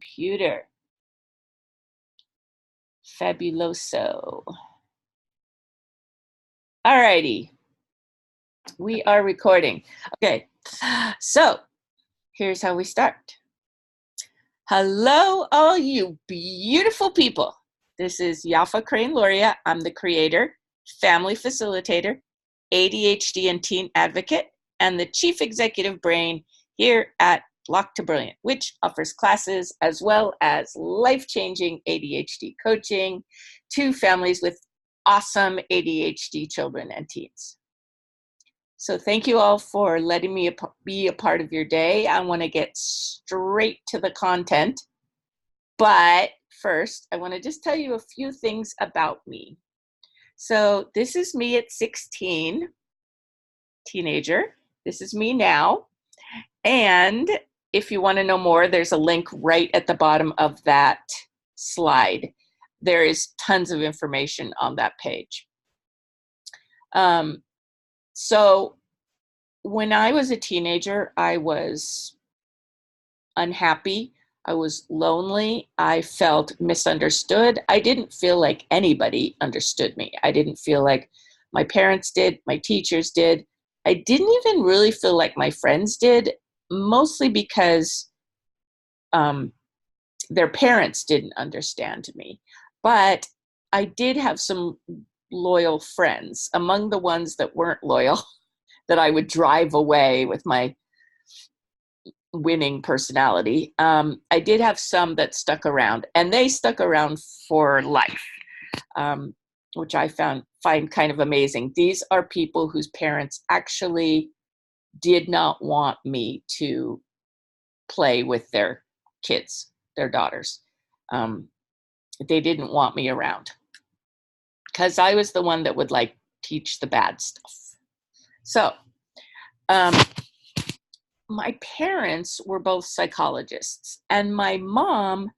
computer. Fabuloso. All righty. We are recording. Okay, so here's how we start. Hello, all you beautiful people. This is Yafa Luria. I'm the creator, family facilitator, ADHD and teen advocate, and the chief executive brain here at Block to Brilliant, which offers classes as well as life-changing ADHD coaching to families with awesome ADHD children and teens. So thank you all for letting me be a part of your day. I want to get straight to the content. But first, I want to just tell you a few things about me. So this is me at 16, teenager. This is me now. And if you want to know more, there's a link right at the bottom of that slide. There is tons of information on that page. So when I was a teenager, I was unhappy. I was lonely. I felt misunderstood. I didn't feel like anybody understood me. I didn't feel like my parents did, my teachers did. I didn't even really feel like my friends did, mostly because their parents didn't understand me. But I did have some loyal friends. Among the ones that weren't loyal, that I would drive away with my winning personality, I did have some that stuck around, and they stuck around for life, which I find kind of amazing. These are people whose parents actually did not want me to play with their kids, their daughters. They didn't want me around because I was the one that would like teach the bad stuff. So my parents were both psychologists, and my mom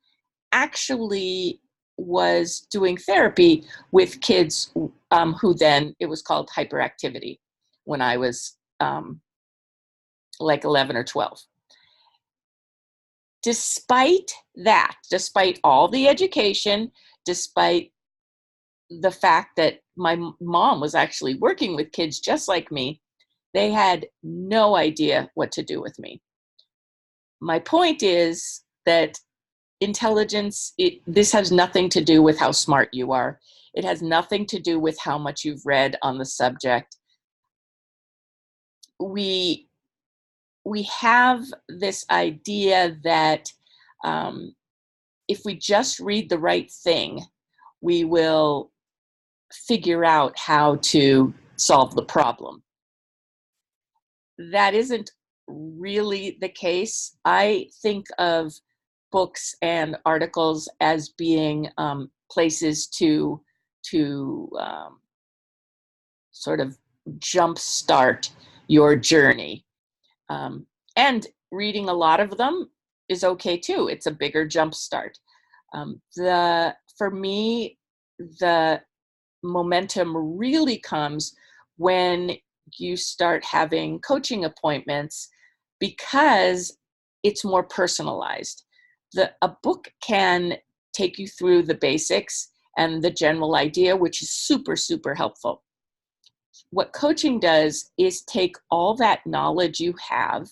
actually was doing therapy with kids who then, it was called hyperactivity when I was like 11 or 12. Despite that, despite all the education, despite the fact that my mom was actually working with kids just like me, they had no idea what to do with me. My point is that intelligence, this has nothing to do with how smart you are. It has nothing to do with how much you've read on the subject. We have this idea that if we just read the right thing, we will figure out how to solve the problem. That isn't really the case. I think of books and articles as being places to sort of jumpstart your journey. And reading a lot of them is okay too. It's a bigger jumpstart. For me, the momentum really comes when you start having coaching appointments, because it's more personalized. A book can take you through the basics and the general idea, which is super, super helpful. What coaching does is take all that knowledge you have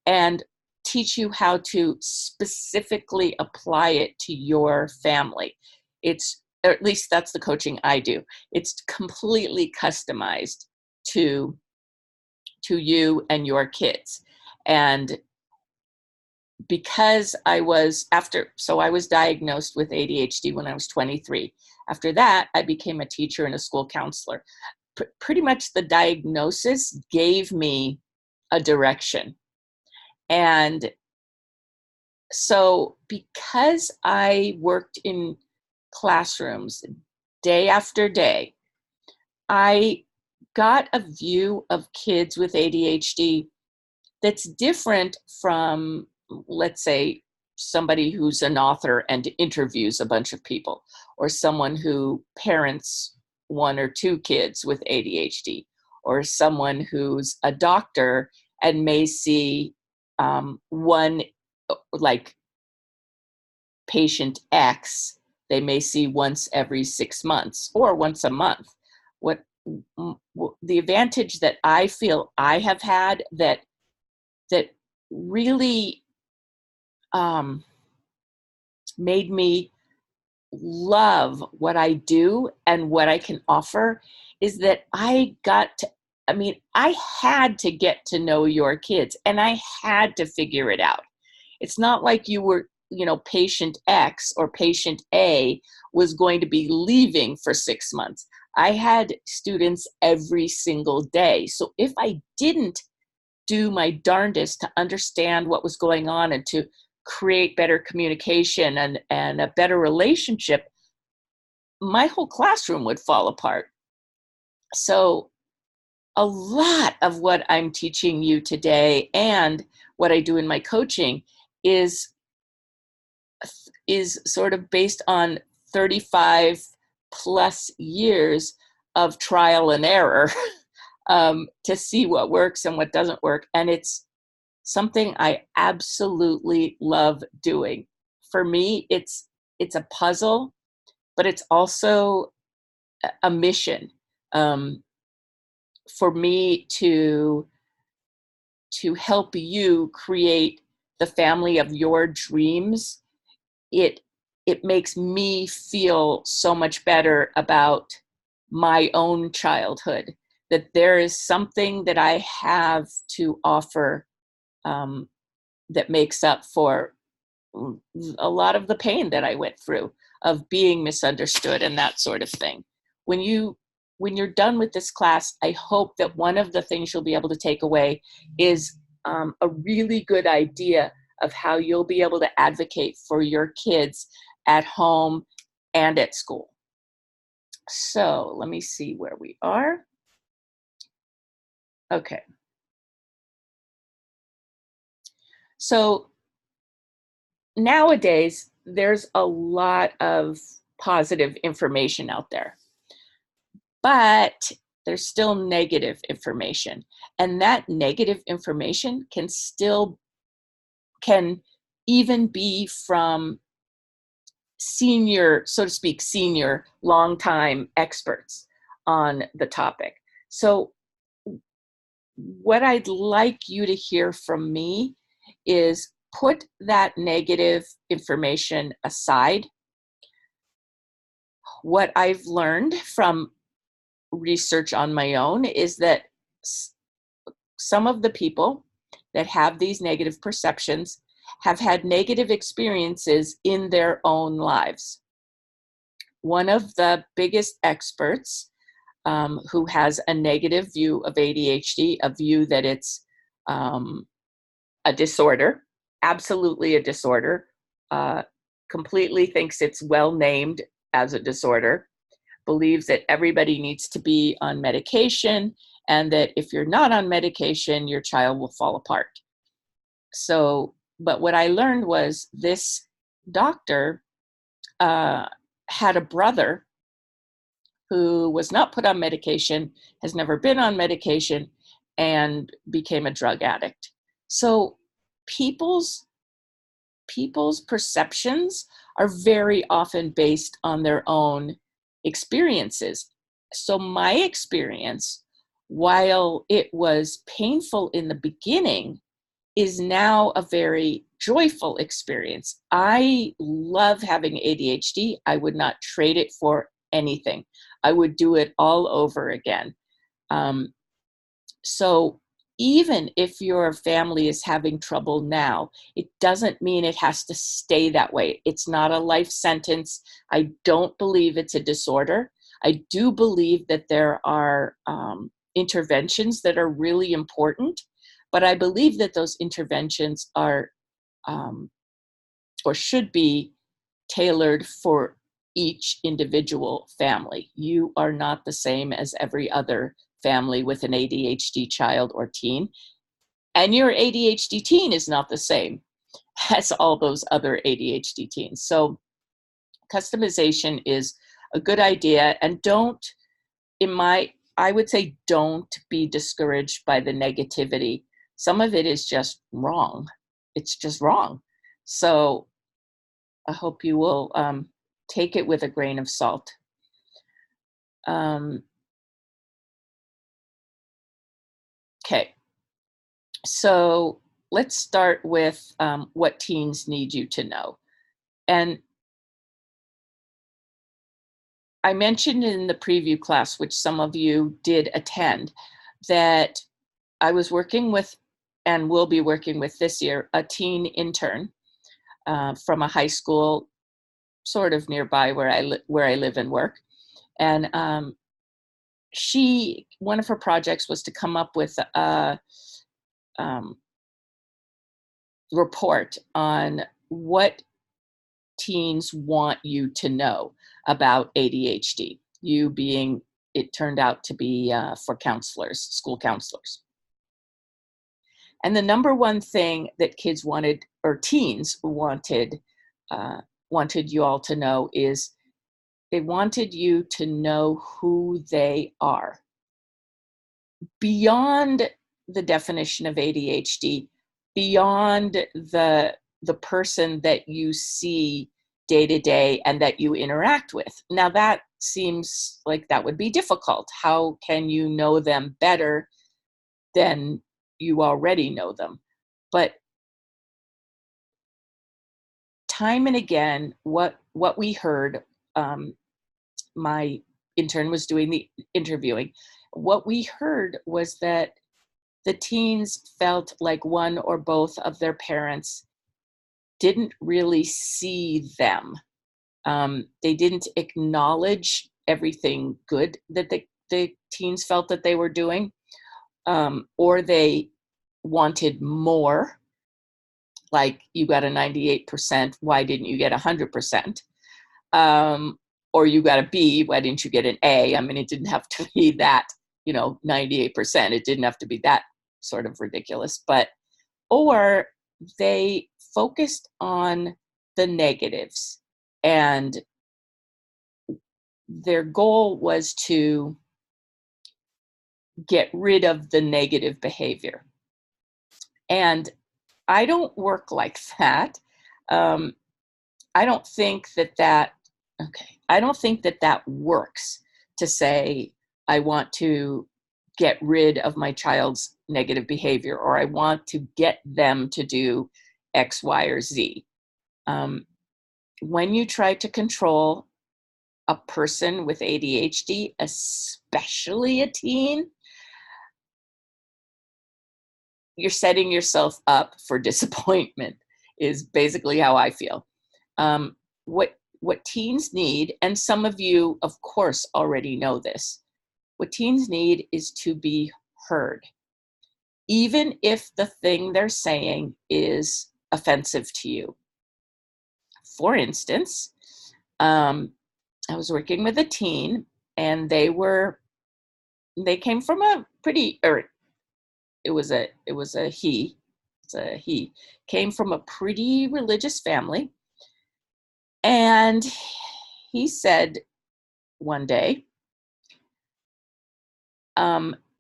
and teach you how to specifically apply it to your family. Or at least that's the coaching I do. It's completely customized to you and your kids. And because I was diagnosed with ADHD when I was 23. After that, I became a teacher and a school counselor. Pretty much the diagnosis gave me a direction. And so because I worked in classrooms day after day, I got a view of kids with ADHD that's different from, let's say, somebody who's an author and interviews a bunch of people, or someone who parents one or two kids with ADHD, or someone who's a doctor and may see one, like patient X, they may see once every 6 months or once a month. What the advantage that I feel I have had that really made me love what I do and what I can offer is that I had to get to know your kids and I had to figure it out. It's not like you were, patient X or patient A was going to be leaving for 6 months. I had students every single day. So if I didn't do my darndest to understand what was going on and to create better communication and a better relationship, my whole classroom would fall apart. So a lot of what I'm teaching you today and what I do in my coaching is sort of based on 35 plus years of trial and error to see what works and what doesn't work. And it's something I absolutely love doing. For me, it's a puzzle, but it's also a mission. For me to help you create the family of your dreams, it makes me feel so much better about my own childhood, that there is something that I have to offer that makes up for a lot of the pain that I went through of being misunderstood and that sort of thing. When you're done with this class, I hope that one of the things you'll be able to take away is a really good idea of how you'll be able to advocate for your kids at home and at school. So let me see where we are. Okay. So nowadays, there's a lot of positive information out there, but there's still negative information. And that negative information can even be from senior, so to speak, senior, longtime experts on the topic. So what I'd like you to hear from me is put that negative information aside. What I've learned from research on my own is that some of the people that have these negative perceptions have had negative experiences in their own lives. One of the biggest experts who has a negative view of ADHD, a view that it's a disorder, absolutely a disorder, completely thinks it's well named as a disorder, believes that everybody needs to be on medication, and that if you're not on medication, your child will fall apart. So, but what I learned was this doctor had a brother who was not put on medication, has never been on medication, and became a drug addict. So people's perceptions are very often based on their own experiences. So my experience, while it was painful in the beginning, is now a very joyful experience. I love having ADHD. I would not trade it for anything. I would do it all over again. So even if your family is having trouble now, it doesn't mean it has to stay that way. It's not a life sentence. I don't believe it's a disorder. I do believe that there are interventions that are really important, but I believe that those interventions are or should be tailored for each individual family. You are not the same as every other family with an ADHD child or teen, and your ADHD teen is not the same as all those other ADHD teens. So customization is a good idea, and I would say don't be discouraged by the negativity. Some of it is just wrong. It's just wrong. So I hope you will take it with a grain of salt. Um, okay, so let's start with what teens need you to know. And I mentioned in the preview class, which some of you did attend, that I was working with and will be working with this year a teen intern from a high school sort of nearby where I live and work. And one of her projects was to come up with a um, report on what teens want you to know about ADHD. You being, it turned out to be for counselors, school counselors. And the number one thing that kids wanted, or teens uh, wanted you all to know is they wanted you to know who they are. Beyond the definition of ADHD, beyond the person that you see day to day and that you interact with. Now that seems like that would be difficult. How can you know them better than you already know them? But time and again, what we heard, my intern was doing the interviewing. What we heard was that the teens felt like one or both of their parents didn't really see them. They didn't acknowledge everything good that the teens felt that they were doing, or they wanted more, like you got a 98%, why didn't you get 100%? Or you got a B, why didn't you get an A? I mean, it didn't have to be that, 98%. It didn't have to be that sort of ridiculous, or they focused on the negatives, and their goal was to get rid of the negative behavior. And I don't work like that. Um, I don't think I don't think that works to say, I want to get rid of my child's negative behavior, or I want to get them to do X, Y, or Z. When you try to control a person with ADHD, especially a teen, you're setting yourself up for disappointment, is basically how I feel. What teens need, and some of you, of course, already know this, what teens need is to be heard, even if the thing they're saying is offensive to you. For instance, I was working with a teen, and they came from a pretty, or it was a he, it's a he, came from a pretty religious family. And he said one day,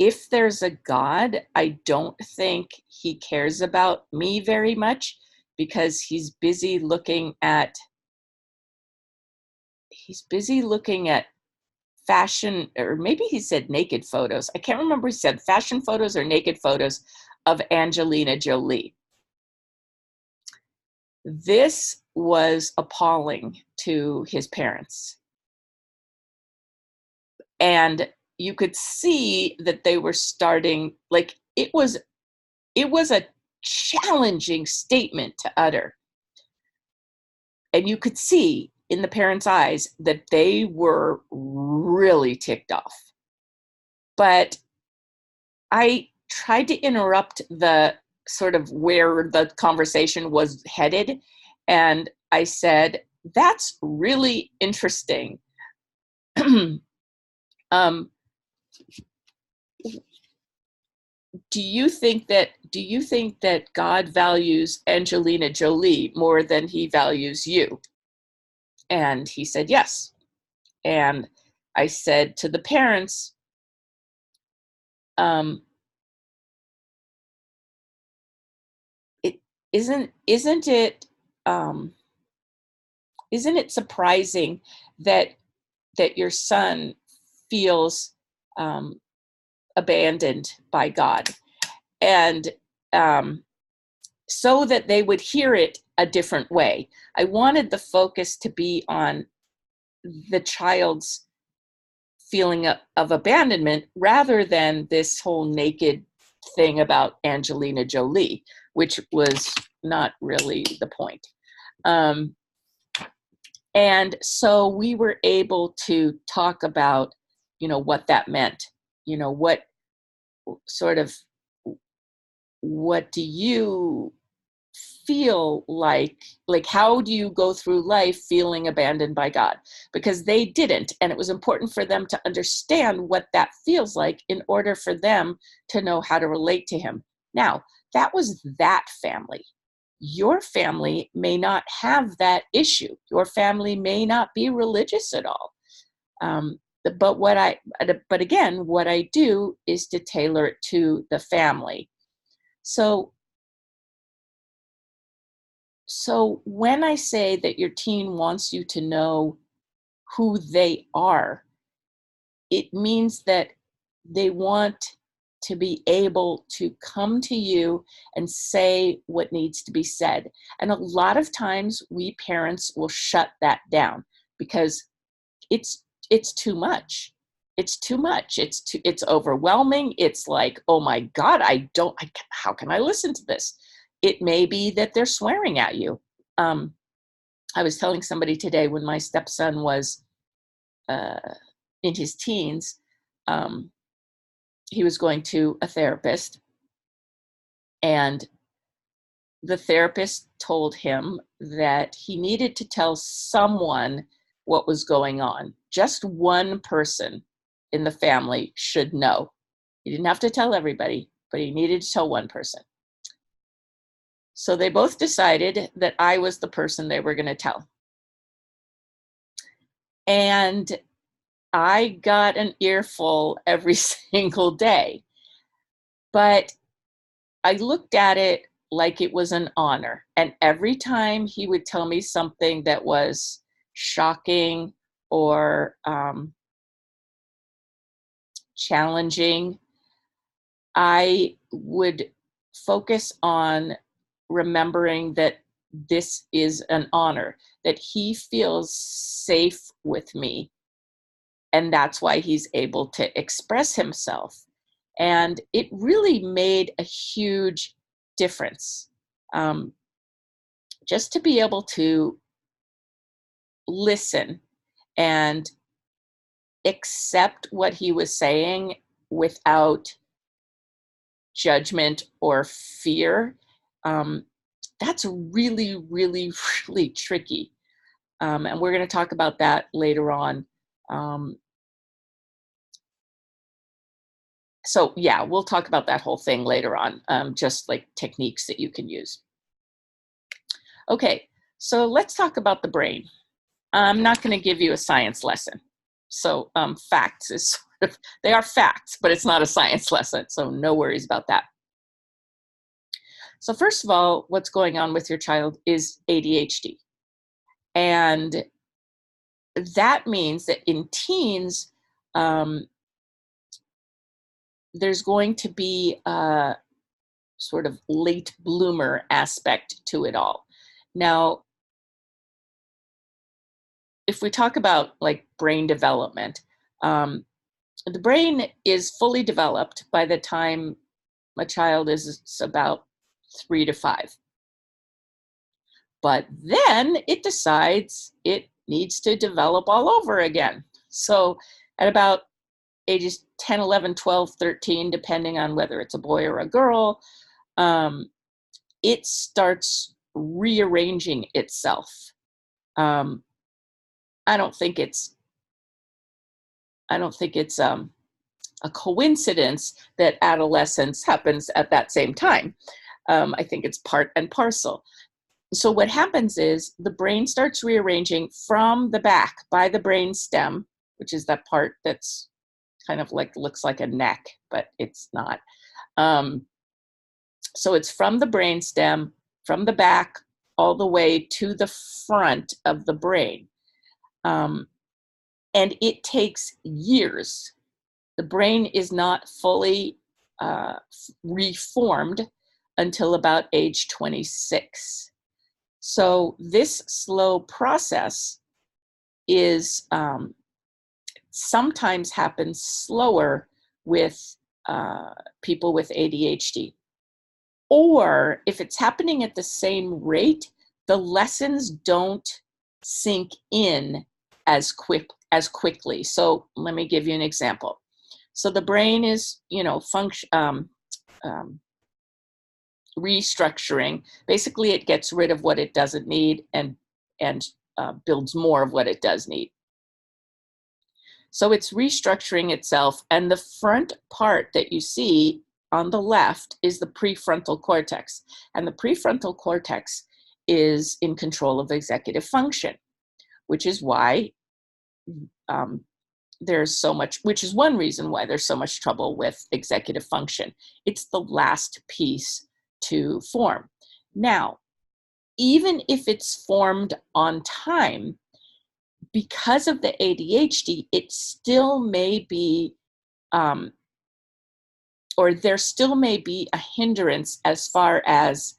if there's a God, I don't think he cares about me very much, because he's busy looking at fashion, or maybe he said naked photos. I can't remember if he said fashion photos or naked photos of Angelina Jolie. This was appalling to his parents. And you could see that they were starting, like, it was a challenging statement to utter. And you could see in the parents' eyes that they were really ticked off. But I tried to interrupt the sort of where the conversation was headed. And I said, that's really interesting. um, do you think that God values Angelina Jolie more than he values you? And he said, yes. And I said to the parents, it isn't it isn't it surprising that your son feels abandoned by God? And so that they would hear it a different way. I wanted the focus to be on the child's feeling of abandonment rather than this whole naked thing about Angelina Jolie, which was not really the point. And so we were able to talk about, what that meant. What sort of, what do you feel like how do you go through life feeling abandoned by God? Because they didn't, and it was important for them to understand what that feels like in order for them to know how to relate to him. Now, that was that family. Your family may not have that issue. Your family may not be religious at all. But again, what I do is to tailor it to the family. So when I say that your teen wants you to know who they are, it means that they want to be able to come to you and say what needs to be said. And a lot of times we parents will shut that down because it's too much. It's too much. It's overwhelming. It's like, oh my God, how can I listen to this? It may be that they're swearing at you. I was telling somebody today when my stepson was in his teens, he was going to a therapist, and the therapist told him that he needed to tell someone what was going on. Just one person in the family should know. He didn't have to tell everybody, but he needed to tell one person. So they both decided that I was the person they were going to tell. And I got an earful every single day. But I looked at it like it was an honor. And every time he would tell me something that was shocking or challenging, I would focus on remembering that this is an honor, that he feels safe with me. And that's why he's able to express himself. And it really made a huge difference. Just to be able to listen and accept what he was saying without judgment or fear, that's really, really, really tricky. And we're going to talk about that later on. So yeah, we'll talk about that whole thing later on, just like techniques that you can use. Okay, so let's talk about the brain. I'm not going to give you a science lesson. So facts is sort of, they are facts, but it's not a science lesson. So no worries about that. So first of all, what's going on with your child is ADHD. And that means that in teens, there's going to be a sort of late bloomer aspect to it all. Now, if we talk about like brain development, the brain is fully developed by the time a child is about 3 to 5. But then it decides it needs to develop all over again. So at about ages 10, 11, 12, 13, depending on whether it's a boy or a girl, it starts rearranging itself. I don't think it's a coincidence that adolescence happens at that same time. I think it's part and parcel. So what happens is the brain starts rearranging from the back by the brain stem, which is that part that's kind of like looks like a neck, but it's not. So it's from the brain stem, from the back, all the way to the front of the brain. And it takes years. The brain is not fully reformed until about age 26. So this slow process is sometimes happens slower with people with ADHD. Or if it's happening at the same rate, the lessons don't sink in as quickly. So let me give you an example. So the brain is, restructuring. Basically, it gets rid of what it doesn't need and builds more of what it does need. So it's restructuring itself, and the front part that you see on the left is the prefrontal cortex, and the prefrontal cortex is in control of executive function, which is why which is one reason why there's so much trouble with executive function. It's the last piece to form. Now, even if it's formed on time, because of the ADHD, it still may be, or there still may be a hindrance as far as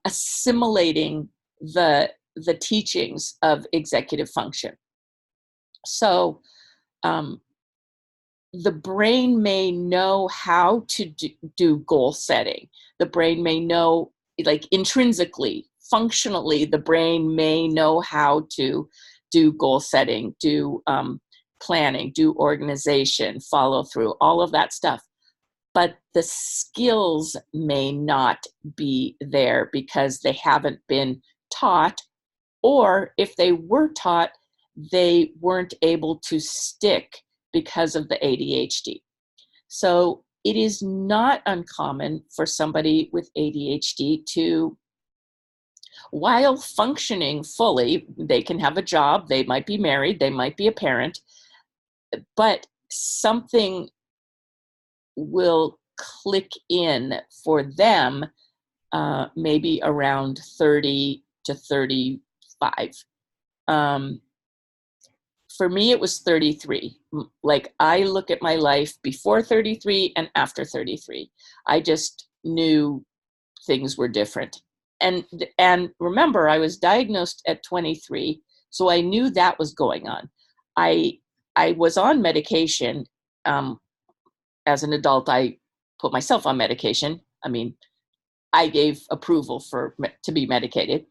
assimilating the teachings of executive function. So the brain may know how to do goal setting. The brain may know, like intrinsically, functionally, the brain may know how to do goal setting, do planning, do organization, follow through, all of that stuff. But the skills may not be there because they haven't been taught, or if they were taught, they weren't able to stick because of the ADHD. So it is not uncommon for somebody with ADHD to, while functioning fully, they can have a job, they might be married, they might be a parent, but something will click in for them maybe around 30 to 35. For me, it was 33. Like, I look at my life before 33 and after 33. I just knew things were different. And remember, I was diagnosed at 23, so I knew that was going on. I was on medication. As an adult, I put myself on medication. I mean, I gave approval to be medicated.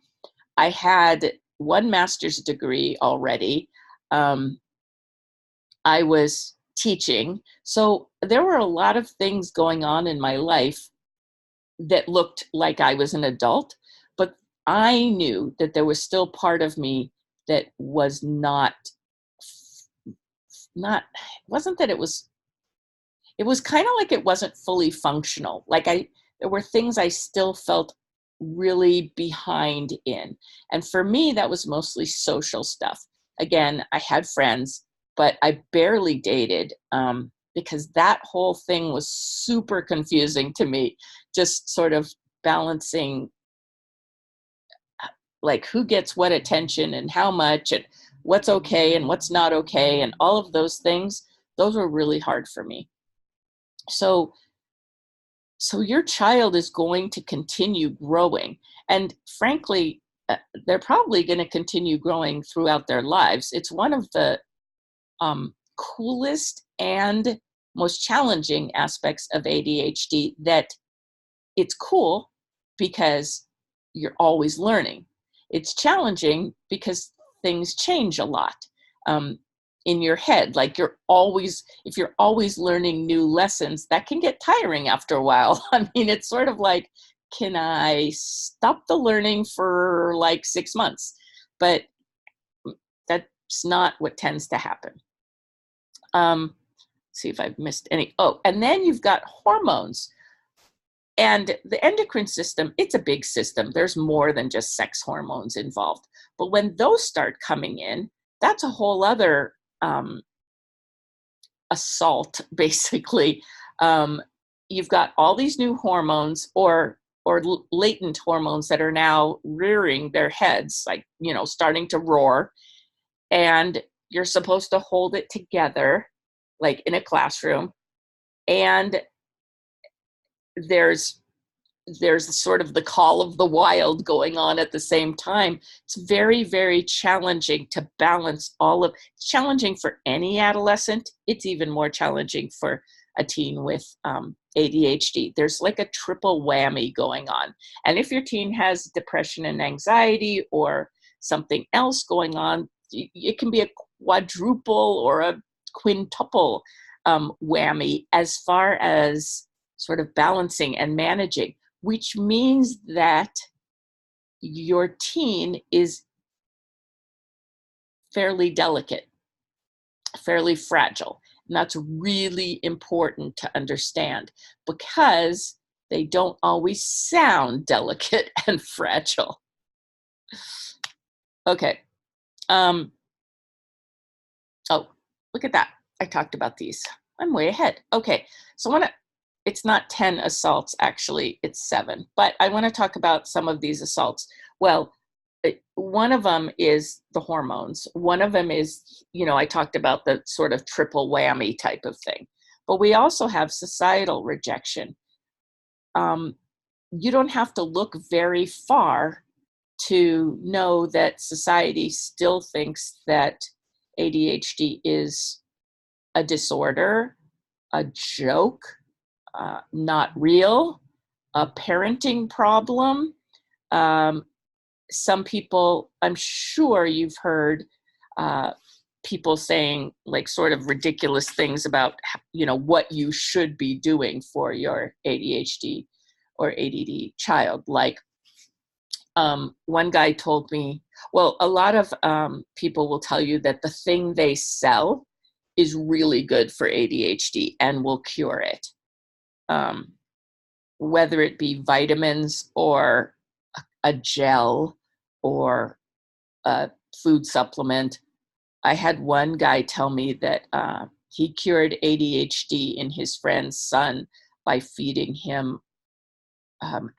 I had one master's degree already. I was teaching. So there were a lot of things going on in my life that looked like I was an adult, but I knew that there was still part of me that was wasn't that it was kind of like it wasn't fully functional. Like there were things I still felt really behind in. And for me, that was mostly social stuff. Again, I had friends, but I barely dated because that whole thing was super confusing to me. Just sort of balancing like who gets what attention and how much and what's okay and what's not okay and all of those things. Those were really hard for me. So your child is going to continue growing. And frankly, they're probably going to continue growing throughout their lives. It's one of the coolest and most challenging aspects of ADHD, that it's cool because you're always learning. It's challenging because things change a lot in your head. Like if you're always learning new lessons, that can get tiring after a while. I mean, it's sort of like, can I stop the learning for like 6 months? But that's not what tends to happen. See if I've missed any. Oh, and then you've got hormones. And the endocrine system, it's a big system. There's more than just sex hormones involved. But when those start coming in, that's a whole other assault, basically. You've got all these new hormones, or or latent hormones that are now rearing their heads, like, starting to roar. And you're supposed to hold it together, like in a classroom. And there's sort of the call of the wild going on at the same time. It's very, very challenging to balance it's challenging for any adolescent. It's even more challenging for a teen with ADHD. There's like a triple whammy going on. And if your teen has depression and anxiety or something else going on, it can be a quadruple or a quintuple whammy as far as sort of balancing and managing, which means that your teen is fairly delicate, fairly fragile. And that's really important to understand because they don't always sound delicate and fragile. Okay. Oh, look at that. I talked about these. I'm way ahead. Okay. So it's not 10 assaults, actually, it's 7. But I want to talk about some of these assaults. Well, one of them is the hormones. One of them is, I talked about the sort of triple whammy type of thing. But we also have societal rejection. You don't have to look very far to know that society still thinks that ADHD is a disorder, a joke, not real, a parenting problem. Some people, I'm sure you've heard people saying like sort of ridiculous things about, what you should be doing for your ADHD or ADD child. Like one guy told me, well, a lot of people will tell you that the thing they sell is really good for ADHD and will cure it. Whether it be vitamins or a gel or a food supplement. I had one guy tell me that he cured ADHD in his friend's son by feeding him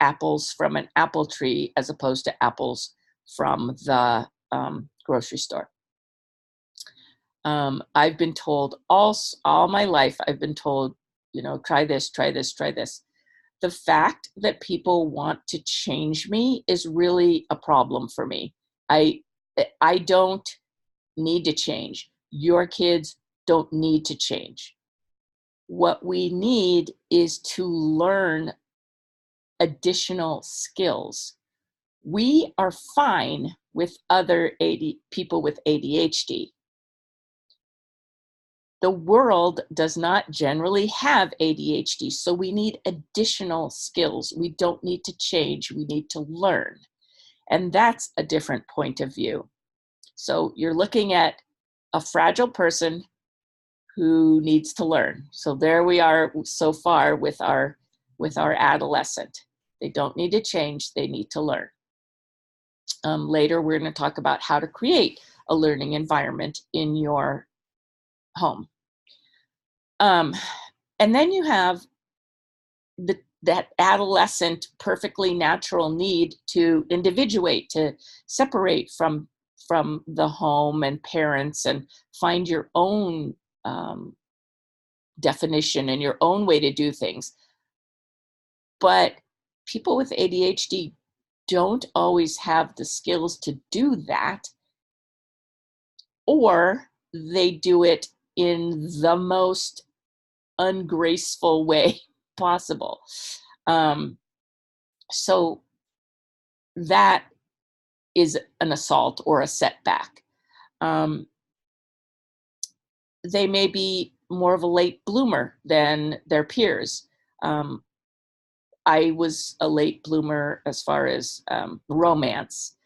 apples from an apple tree as opposed to apples from the grocery store. I've been told all my life, I've been told, try this, try this, try this. The fact that people want to change me is really a problem for me. I don't need to change. Your kids don't need to change. What we need is to learn additional skills. We are fine with other people with ADHD. The world does not generally have ADHD, so we need additional skills. We don't need to change, we need to learn. And that's a different point of view. So you're looking at a fragile person who needs to learn. So there we are so far with our adolescent. They don't need to change, they need to learn. Later, we're going to talk about how to create a learning environment in your home. And then you have that adolescent, perfectly natural need to individuate, to separate from the home and parents and find your own definition and your own way to do things. But people with ADHD don't always have the skills to do that, or they do it in the most ungraceful way possible. So that is an assault or a setback. They may be more of a late bloomer than their peers. I was a late bloomer as far as romance.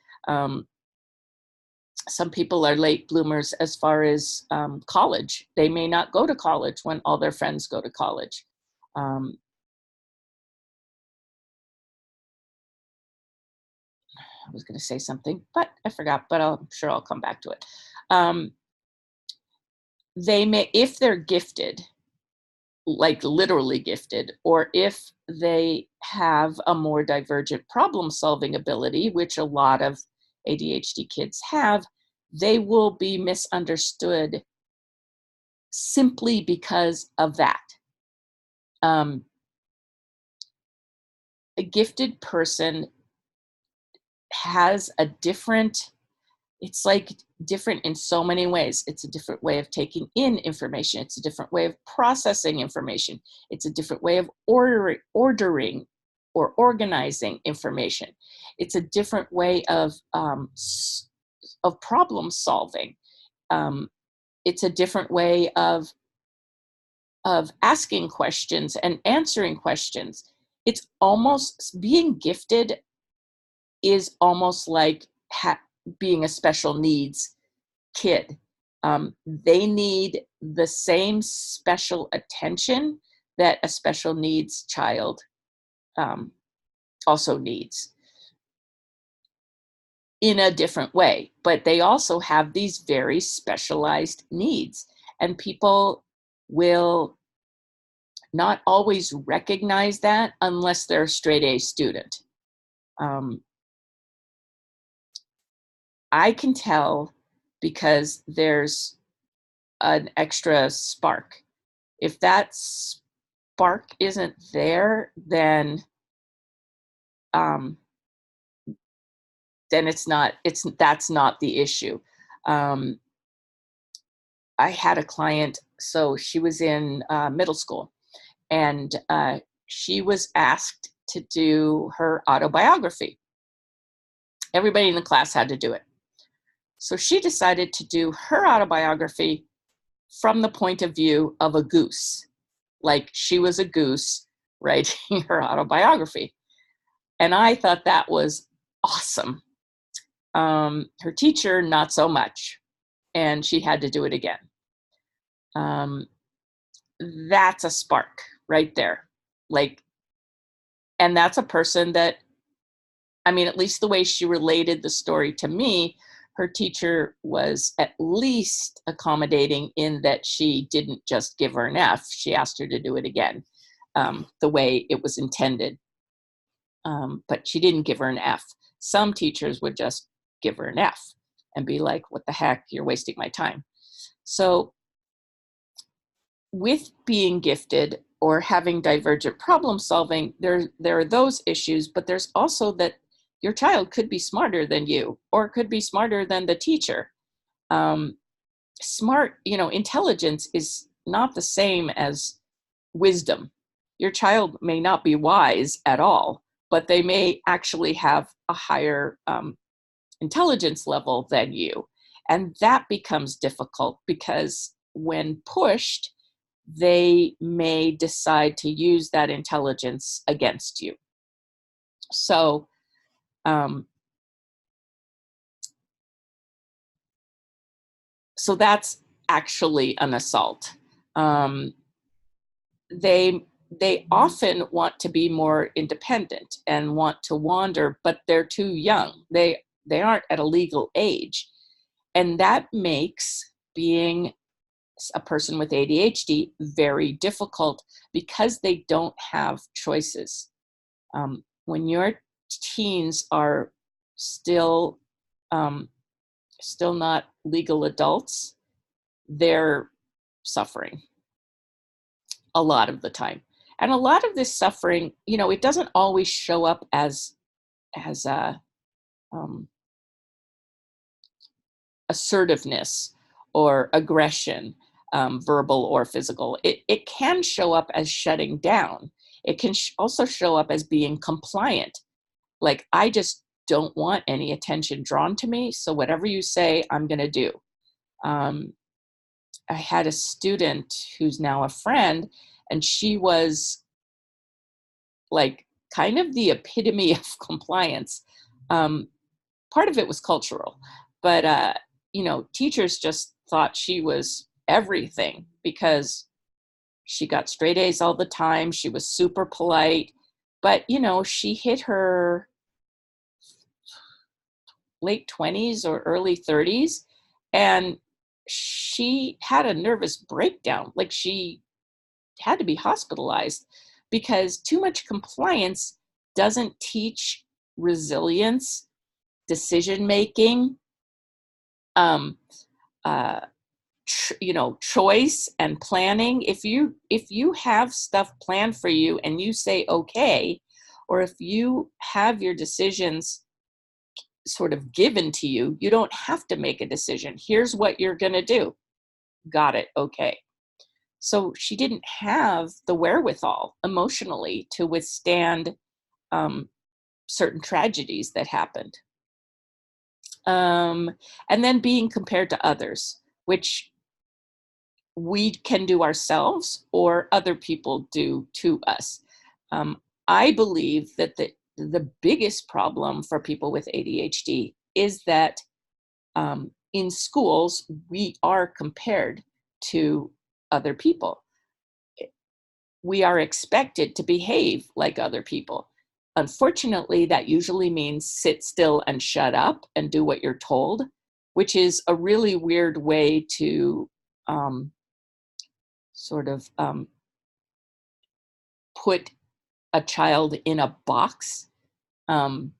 Some people are late bloomers as far as college. They may not go to college when all their friends go to college. I was going to say something, but I forgot, but I'm sure I'll come back to it. They may, if they're gifted, like literally gifted, or if they have a more divergent problem solving ability, which a lot of ADHD kids have, they will be misunderstood simply because of that. A gifted person has a different, it's like different in so many ways. It's a different way of taking in information. It's a different way of processing information. It's a different way of ordering or organizing information. It's a different way of problem solving. It's a different way of asking questions and answering questions. It's almost, being gifted is almost like being a special needs kid. They need the same special attention that a special needs child also needs, in a different way. But they also have these very specialized needs, and people will not always recognize that unless they're a straight A student. I can tell because there's an extra spark. If that spark isn't there, then that's not the issue. I had a client, so she was in middle school, and she was asked to do her autobiography. Everybody in the class had to do it. So she decided to do her autobiography from the point of view of a goose, like she was a goose writing her autobiography. And I thought that was awesome. Her teacher, not so much, and she had to do it again. That's a spark right there. Like, and that's a person that, I mean, at least the way she related the story to me, her teacher was at least accommodating in that she didn't just give her an F. She asked her to do it again, the way it was intended. But she didn't give her an F. Some teachers would just give her an F and be like, what the heck, you're wasting my time. So with being gifted or having divergent problem solving, there are those issues, but there's also that your child could be smarter than you, or could be smarter than the teacher. Intelligence is not the same as wisdom. Your child may not be wise at all, but they may actually have a higher intelligence level than you. And that becomes difficult because when pushed, they may decide to use that intelligence against you. So that's actually an assault. They often want to be more independent and want to wander, but they're too young. They aren't at a legal age. And that makes being a person with ADHD very difficult because they don't have choices. When your teens are still not legal adults, they're suffering a lot of the time. And a lot of this suffering, it doesn't always show up as assertiveness or aggression, verbal or physical. It can show up as shutting down. It can also show up as being compliant. Like, I just don't want any attention drawn to me, so whatever you say, I'm going to do. I had a student who's now a friend, and she was like kind of the epitome of compliance. Part of it was cultural, but teachers just thought she was everything because she got straight A's all the time. She was super polite, but she hit her late 20s or early 30s, and she had a nervous breakdown. Like, she had to be hospitalized because too much compliance doesn't teach resilience, decision making, um, uh, choice and planning. If you have stuff planned for you and you say okay, or if you have your decisions sort of given to you, you don't have to make a decision. Here's what you're going to do. Got it. Okay. So she didn't have the wherewithal emotionally to withstand certain tragedies that happened. And then being compared to others, which we can do ourselves or other people do to us. I believe that the biggest problem for people with ADHD is that in schools, we are compared to other people. We are expected to behave like other people. Unfortunately, that usually means sit still and shut up and do what you're told, which is a really weird way to sort of put a child in a box, and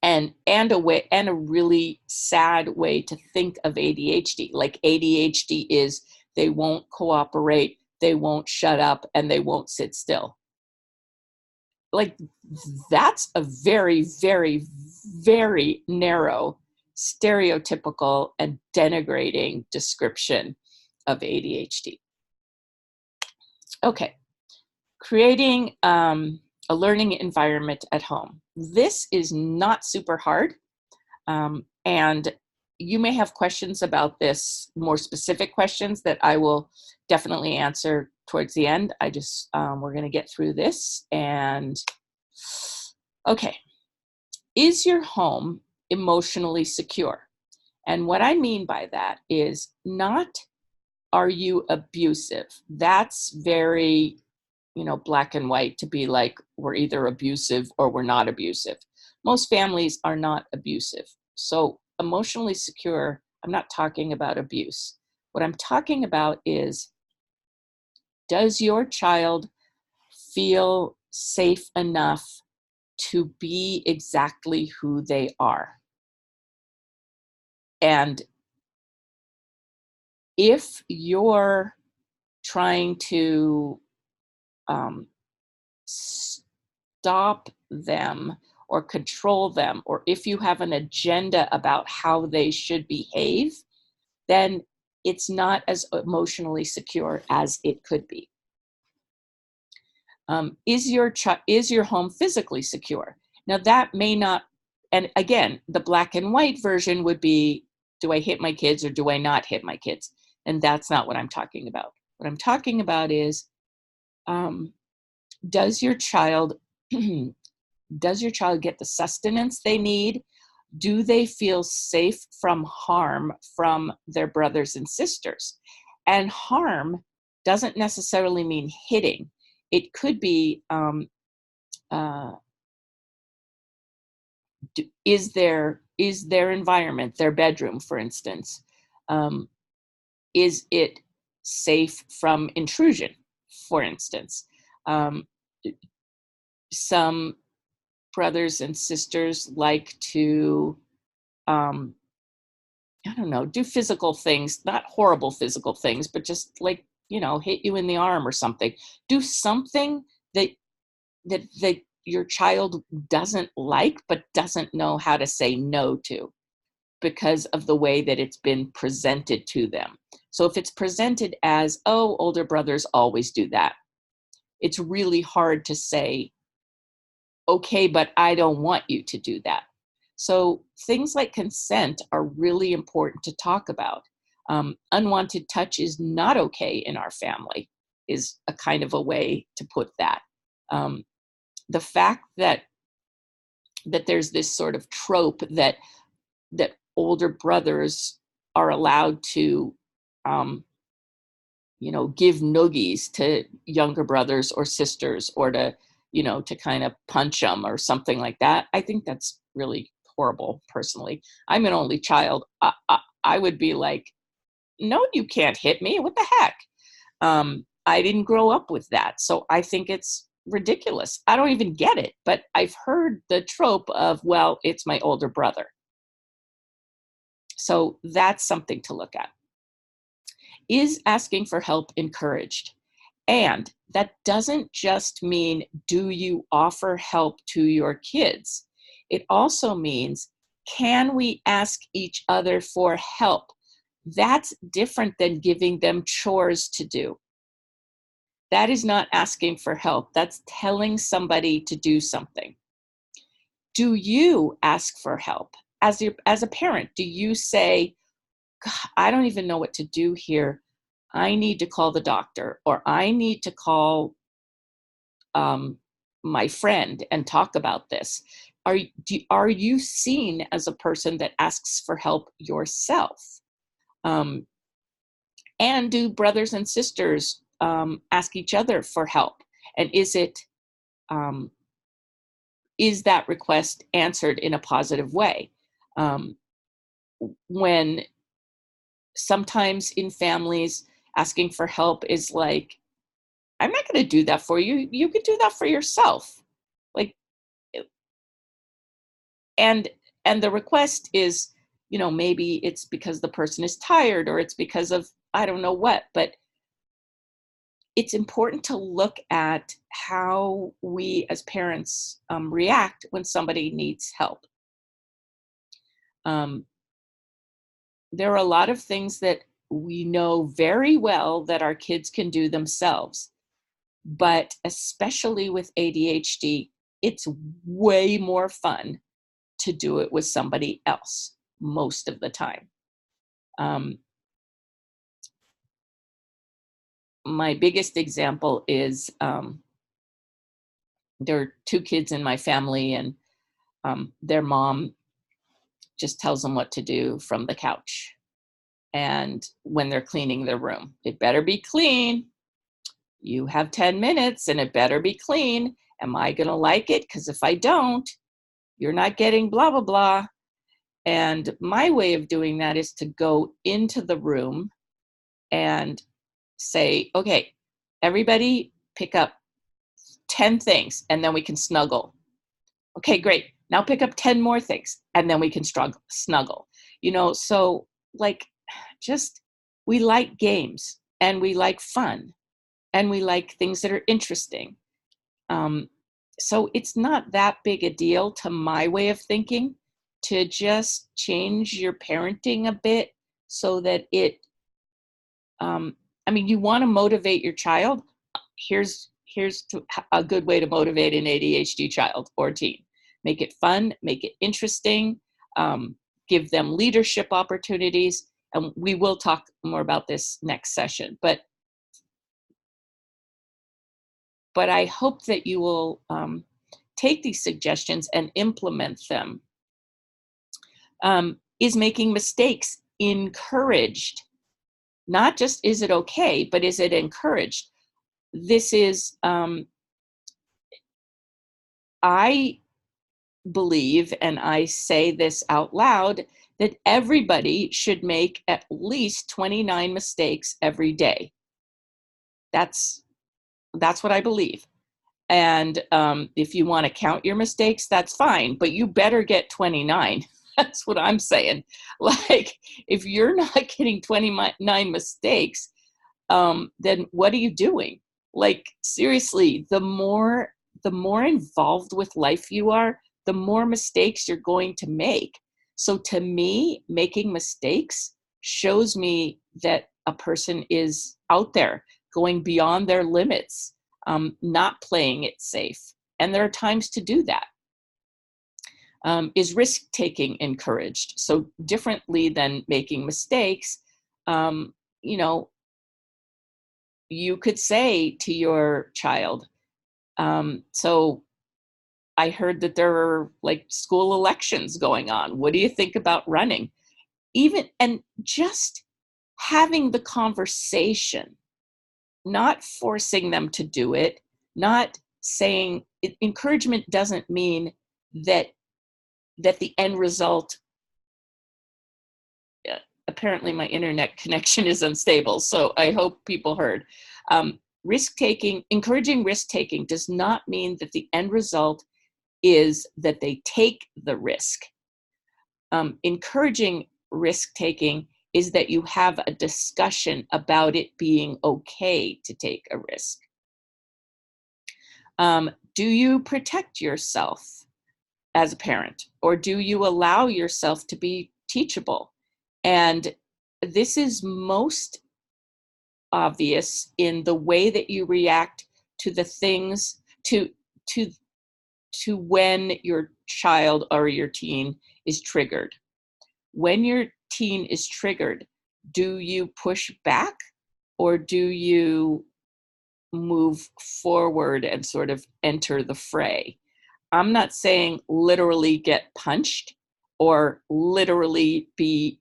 a really sad way to think of ADHD. Like ADHD is they won't cooperate, they won't shut up, and they won't sit still. Like that's a very, very, very narrow, stereotypical, and denigrating description of ADHD. Okay. Creating a learning environment at home. This is not super hard. And you may have questions about this, more specific questions that I will definitely answer towards the end. We're going to get through this. And okay, is your home emotionally secure? And what I mean by that is not, are you abusive? That's very, black and white, to be like, we're either abusive or we're not abusive. Most families are not abusive. So emotionally secure, I'm not talking about abuse. What I'm talking about is, does your child feel safe enough to be exactly who they are? And if you're trying to stop them or control them, or if you have an agenda about how they should behave, then it's not as emotionally secure as it could be. Is your home physically secure? Now that may not, and again, the black and white version would be, do I hit my kids or do I not hit my kids? And that's not what I'm talking about. What I'm talking about is, does your child get the sustenance they need? Do they feel safe from harm from their brothers and sisters? And harm doesn't necessarily mean hitting. It could be, is their environment, their bedroom, for instance, is it safe from intrusion, for instance? Some brothers and sisters like to, I don't know, do physical things, not horrible physical things, but just like, hit you in the arm or something. Do something that your child doesn't like, but doesn't know how to say no to because of the way that it's been presented to them. So if it's presented as, oh, older brothers always do that, it's really hard to say, okay, but I don't want you to do that. So things like consent are really important to talk about. Unwanted touch is not okay in our family, is a kind of a way to put that. The fact that there's this sort of trope that older brothers are allowed to, give noogies to younger brothers or sisters, or to, to kind of punch them or something like that. I think that's really horrible, personally. I'm an only child. I would be like, no, you can't hit me. What the heck? I didn't grow up with that. So I think it's ridiculous. I don't even get it, but I've heard the trope of, well, it's my older brother. So that's something to look at. Is asking for help encouraged? And that doesn't just mean, do you offer help to your kids? It also means, can we ask each other for help? That's different than giving them chores to do. That is not asking for help. That's telling somebody to do something. Do you ask for help? As a parent, do you say, I don't even know what to do here. I need to call the doctor, or I need to call my friend and talk about this. Are you seen as a person that asks for help yourself? And do brothers and sisters ask each other for help? And is that request answered in a positive way? When sometimes in families, asking for help is like, I'm not going to do that for you. You could do that for yourself. Like, and the request is, maybe it's because the person is tired, or it's because of, I don't know what, but it's important to look at how we as parents react when somebody needs help. There are a lot of things that we know very well that our kids can do themselves, but especially with ADHD, it's way more fun to do it with somebody else most of the time. My biggest example is there are two kids in my family, and their mom just tells them what to do from the couch. And when they're cleaning their room, it better be clean. You have 10 minutes and it better be clean. Am I going to like it? Because if I don't, you're not getting blah, blah, blah. And my way of doing that is to go into the room and say, okay, everybody pick up 10 things and then we can snuggle. Okay, great. Now pick up 10 more things and then we can snuggle. So like, just, we like games and we like fun and we like things that are interesting. So it's not that big a deal, to my way of thinking, to just change your parenting a bit so that it, you want to motivate your child. Here's a good way to motivate an ADHD child or teen. Make it fun, make it interesting, give them leadership opportunities. And we will talk more about this next session. But I hope that you will take these suggestions and implement them. Is making mistakes encouraged? Not just is it okay, but is it encouraged? This is, I believe, and I say this out loud, that everybody should make at least 29 mistakes every day. That's what I believe. And if you want to count your mistakes, that's fine, but you better get 29. That's what I'm saying. Like, if you're not getting 29 mistakes, then what are you doing? Like, seriously, the more involved with life you are, the more mistakes you're going to make. So to me, making mistakes shows me that a person is out there going beyond their limits, not playing it safe. And there are times to do that. Is risk-taking encouraged? So differently than making mistakes, you could say to your child, so I heard that there are like school elections going on. What do you think about running? And just having the conversation, not forcing them to do it, not saying encouragement doesn't mean that the end result, apparently my internet connection is unstable, so I hope people heard. encouraging risk-taking does not mean that the end result is that they take the risk. Encouraging risk-taking is that you have a discussion about it being okay to take a risk. Do you protect yourself as a parent, or do you allow yourself to be teachable? And this is most obvious in the way that you react to the things, to when your child or your teen is triggered. When your teen is triggered, do you push back, or do you move forward and sort of enter the fray? I'm not saying literally get punched or literally be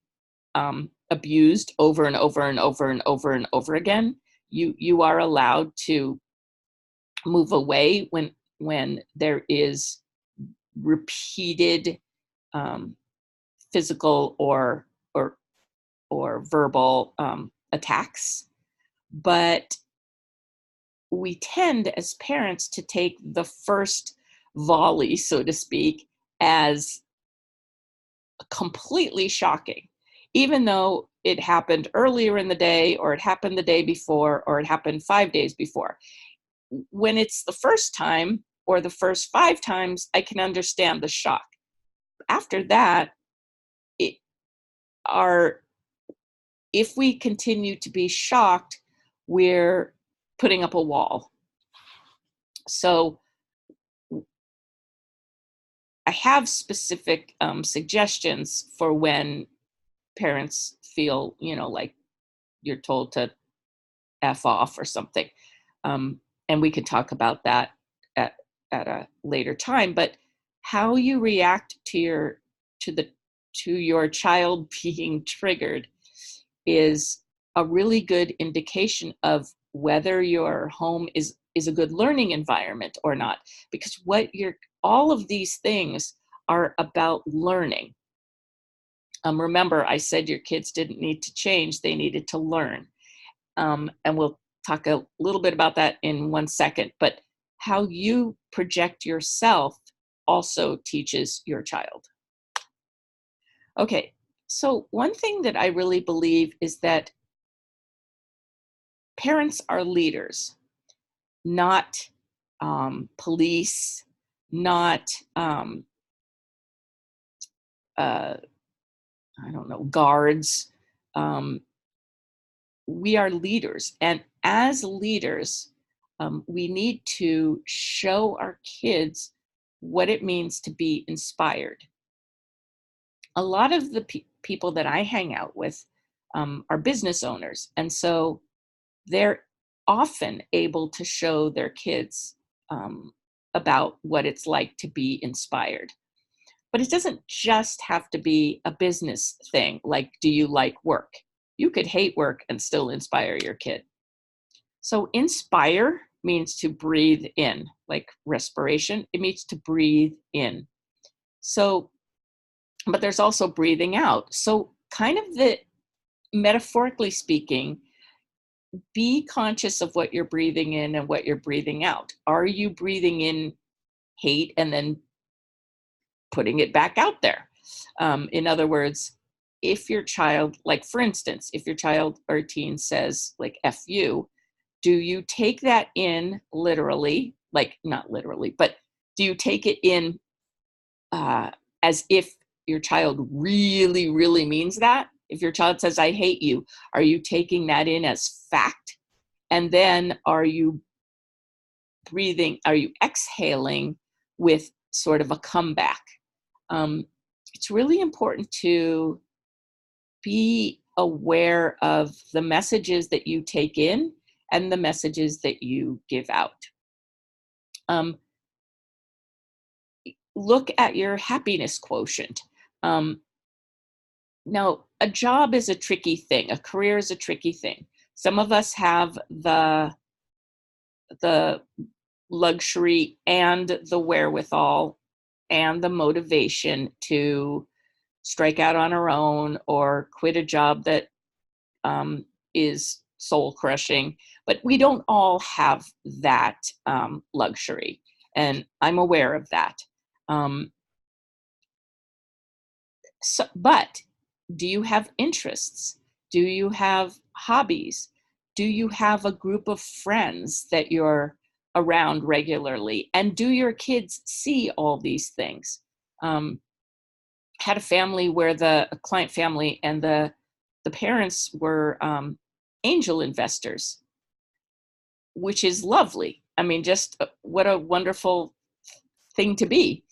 abused over and over and over and over and over again. You are allowed to move away when there is repeated physical or verbal attacks, but we tend as parents to take the first volley, so to speak, as completely shocking, even though it happened earlier in the day, or it happened the day before, or it happened 5 days before. When it's the first time or the first 5 times, I can understand the shock. After that, if we continue to be shocked, we're putting up a wall. So I have specific suggestions for when parents feel, like you're told to F off or something. And we could talk about that at a later time. But how you react to your child being triggered is a really good indication of whether your home is a good learning environment or not. Because all of these things are about learning. Remember, I said your kids didn't need to change, they needed to learn. And we'll talk a little bit about that in 1 second. But how you project yourself also teaches your child. Okay, so one thing that I really believe is that parents are leaders, not police, not I don't know, guards. We are leaders, and as leaders, we need to show our kids what it means to be inspired. A lot of the people that I hang out with are business owners, and so they're often able to show their kids about what it's like to be inspired. But it doesn't just have to be a business thing, like, do you like work? You could hate work and still inspire your kid. So inspire means to breathe in, like respiration. It means to breathe in. So, but there's also breathing out. So kind of metaphorically speaking, be conscious of what you're breathing in and what you're breathing out. Are you breathing in hate and then putting it back out there? In other words, if your child, like for instance, if your child or teen says like F you, do you take that in literally, like not literally, but do you take it in as if your child really, really means that? If your child says, I hate you, are you taking that in as fact? And then are you exhaling with sort of a comeback? It's really important to be aware of the messages that you take in and the messages that you give out. Look at your happiness quotient. Now, a job is a tricky thing. A career is a tricky thing. Some of us have the luxury and the wherewithal and the motivation to strike out on our own or quit a job that is soul crushing, but we don't all have that luxury. And I'm aware of that. But do you have interests? Do you have hobbies? Do you have a group of friends that you're around regularly? And do your kids see all these things? Had a family where a client family and the parents were angel investors, which is lovely. I mean, just what a wonderful thing to be.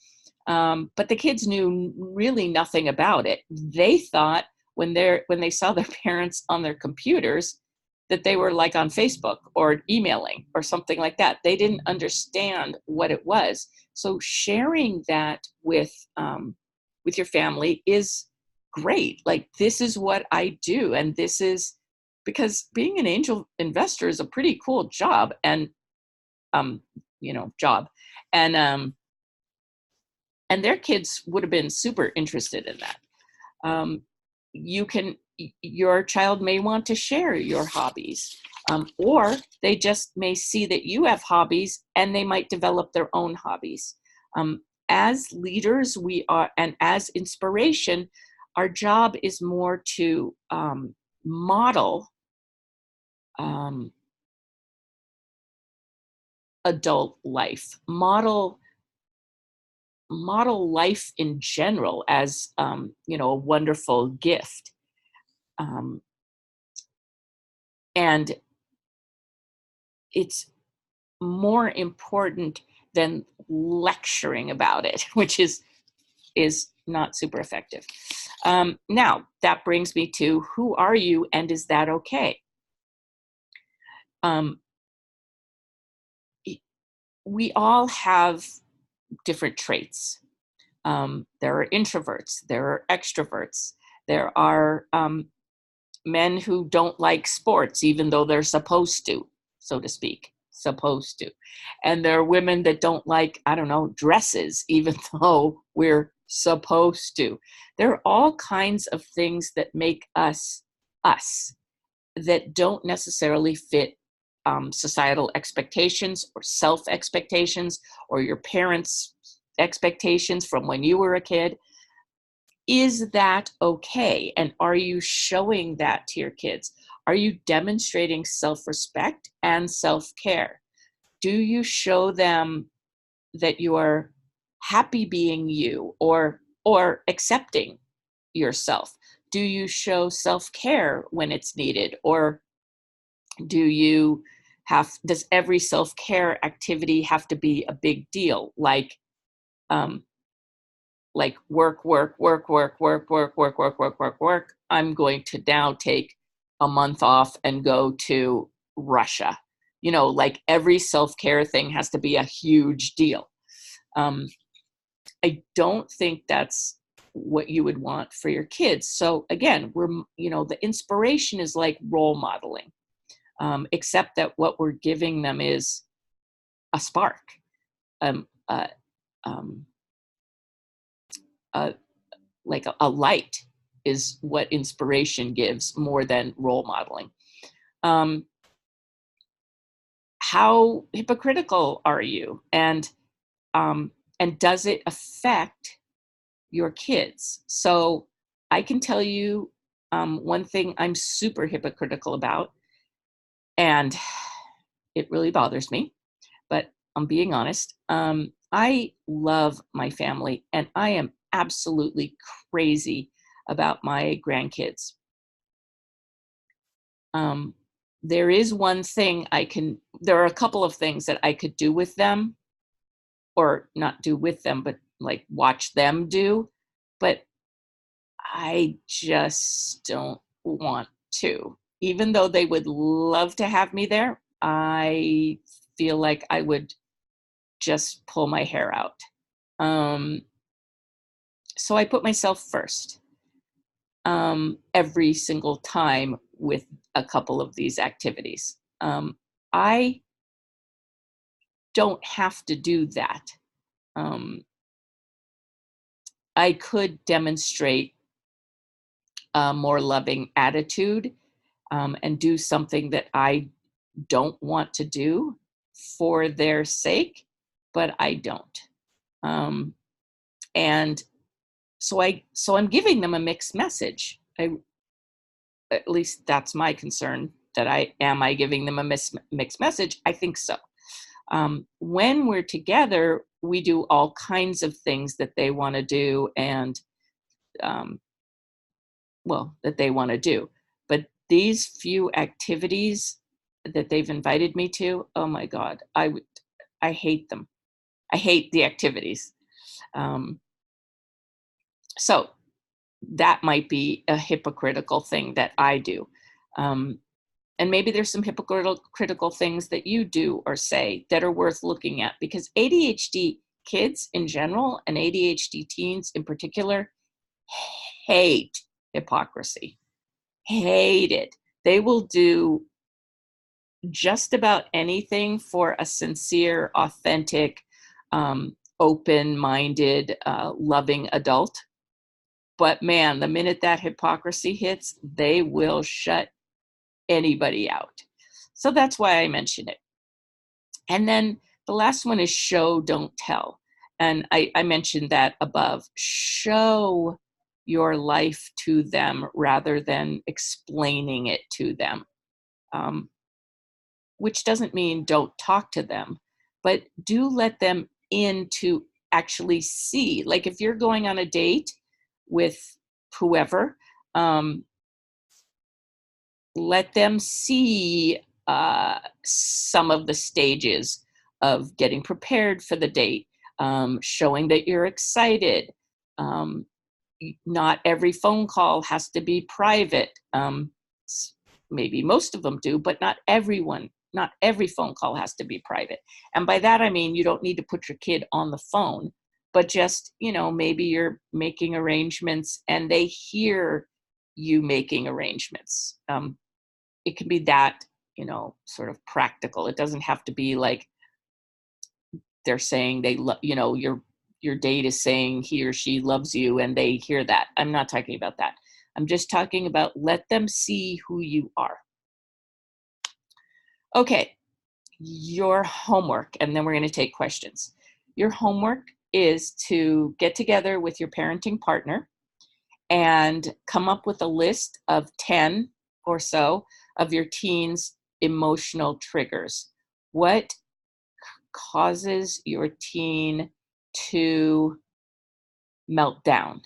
But the kids knew really nothing about it. They thought when they saw their parents on their computers that they were like on Facebook or emailing or something like that. They didn't understand what it was. So sharing that with your family is great. Like, this is what I do, and this is because being an angel investor is a pretty cool job and job, and their kids would have been super interested in that. Your child may want to share your hobbies, or they just may see that you have hobbies and they might develop their own hobbies. As leaders, we are, and as inspiration, our job is more to model adult life, model life in general as a wonderful gift, and it's more important than lecturing about it, which is not super effective. Now that brings me to, who are you, and is that okay? We all have different traits. There are introverts, there are extroverts, there are men who don't like sports, even though they're supposed to, so to speak, supposed to. And there are women that don't like, I don't know, dresses, even though we're supposed to. There are all kinds of things that make us us that don't necessarily fit societal expectations or self expectations or your parents' expectations from when you were a kid. Is that okay? And are you showing that to your kids? Are you demonstrating self-respect and self-care? Do you show them that you are happy being you, or accepting yourself? Do you show self-care when it's needed? Or does every self-care activity have to be a big deal? Like work. I'm going to now take a month off and go to Russia. Like every self-care thing has to be a huge deal. I don't think that's what you would want for your kids. So again, the inspiration is like role modeling, except that what we're giving them is a spark. Like a light is what inspiration gives, more than role modeling. How hypocritical are you? And does it affect your kids? So I can tell you one thing I'm super hypocritical about, and it really bothers me, but I'm being honest. I love my family, and I am absolutely crazy about my grandkids. There is one thing there are a couple of things that I could do with them, or not do with them, but like watch them do, but I just don't want to. Even though they would love to have me there, I feel like I would just pull my hair out. So I put myself first every single time with a couple of these activities. I don't have to do that. I could demonstrate a more loving attitude and do something that I don't want to do for their sake, but I don't. And so I'm giving them a mixed message. At least that's my concern. That I giving them a mixed message? I think so. When we're together, we do all kinds of things that they want to do, and that they want to do. But these few activities that they've invited me to, oh my God, I hate them. I hate the activities. So that might be a hypocritical thing that I do. And maybe there's some hypocritical things that you do or say that are worth looking at, because ADHD kids in general and ADHD teens in particular hate hypocrisy, hate it. They will do just about anything for a sincere, authentic, open-minded, loving adult. But man, the minute that hypocrisy hits, they will shut anybody out. So that's why I mention it. And then the last one is show, don't tell. And I mentioned that above. Show your life to them rather than explaining it to them, which doesn't mean don't talk to them, but do let them in to actually see. Like if you're going on a date with whoever, let them see some of the stages of getting prepared for the date, showing that you're excited. Not every phone call has to be private. Maybe most of them do, but not everyone. Not every phone call has to be private. And by that, I mean, you don't need to put your kid on the phone, but just, maybe you're making arrangements and they hear you making arrangements. It can be that, sort of practical. It doesn't have to be like they're saying they love, your date is saying he or she loves you and they hear that. I'm not talking about that. I'm just talking about let them see who you are. Okay, your homework, and then we're going to take questions. Your homework is to get together with your parenting partner and come up with a list of 10 or so of your teen's emotional triggers. What causes your teen to melt down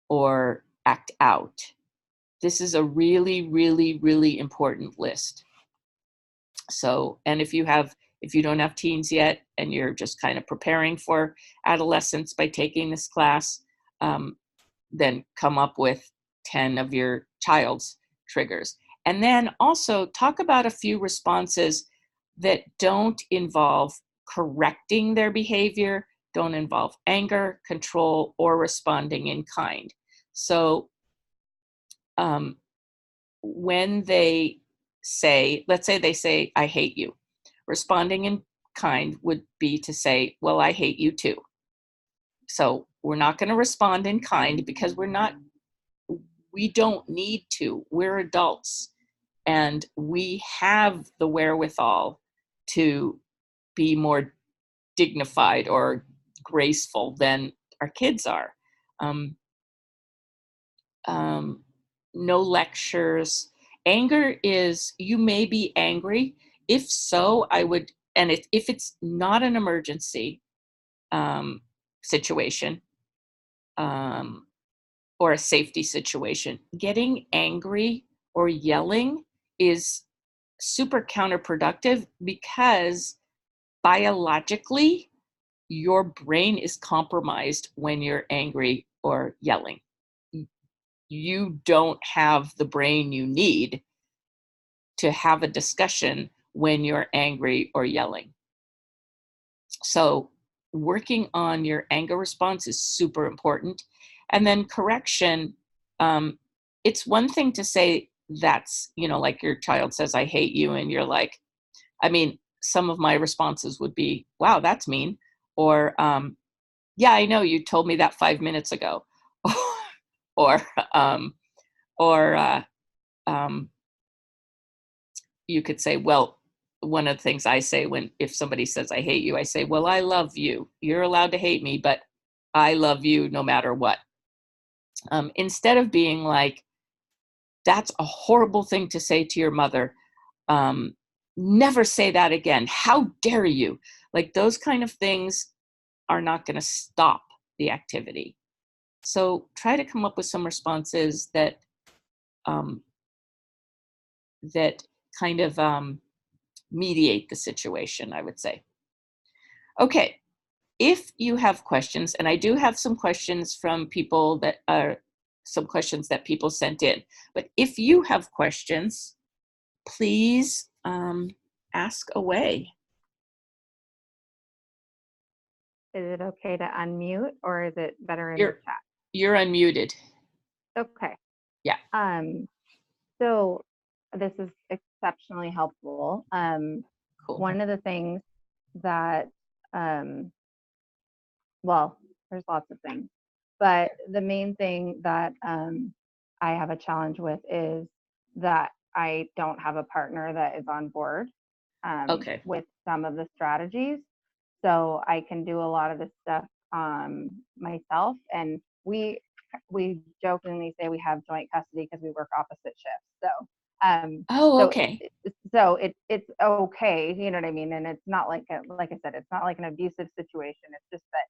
or act out? This is a really, really, really important list. So, and if you don't have teens yet and you're just kind of preparing for adolescence by taking this class, then come up with 10 of your child's triggers. And then also talk about a few responses that don't involve correcting their behavior, don't involve anger, control, or responding in kind. So when they say, let's say they say, I hate you, responding in kind would be to say, well, I hate you too. So we're not going to respond in kind because we don't need to. We're adults and we have the wherewithal to be more dignified or graceful than our kids are. No lectures. Anger is, you may be angry. If so, if it's not an emergency situation, or a safety situation, getting angry or yelling is super counterproductive because biologically, your brain is compromised when you're angry or yelling. You don't have the brain you need to have a discussion when you're angry or yelling. So working on your anger response is super important. And then correction, it's one thing to say that's, like your child says, I hate you. And you're like, some of my responses would be, wow, that's mean. Or, yeah, I know you told me that 5 minutes ago. or, or, you could say, well, one of the things I say if somebody says I hate you, I say, well, I love you. You're allowed to hate me, but I love you no matter what. Instead of being like, that's a horrible thing to say to your mother. Never say that again. How dare you? Like, those kind of things are not going to stop the activity. So try to come up with some responses that that kind of mediate the situation, I would say. Okay, if you have questions, and I do have some questions from people that are some questions that people sent in, but if you have questions, please ask away. Is it okay to unmute, or is it better in the chat? You're unmuted. Okay. Yeah. So this is exceptionally helpful. Cool. One of the things that, well, there's lots of things, but the main thing that I have a challenge with is that I don't have a partner that is on board with some of the strategies. So I can do a lot of this stuff myself, and we jokingly say we have joint custody because we work opposite shifts. So so it's okay, you know what I mean? And it's not like like I said, it's not like an abusive situation. It's just that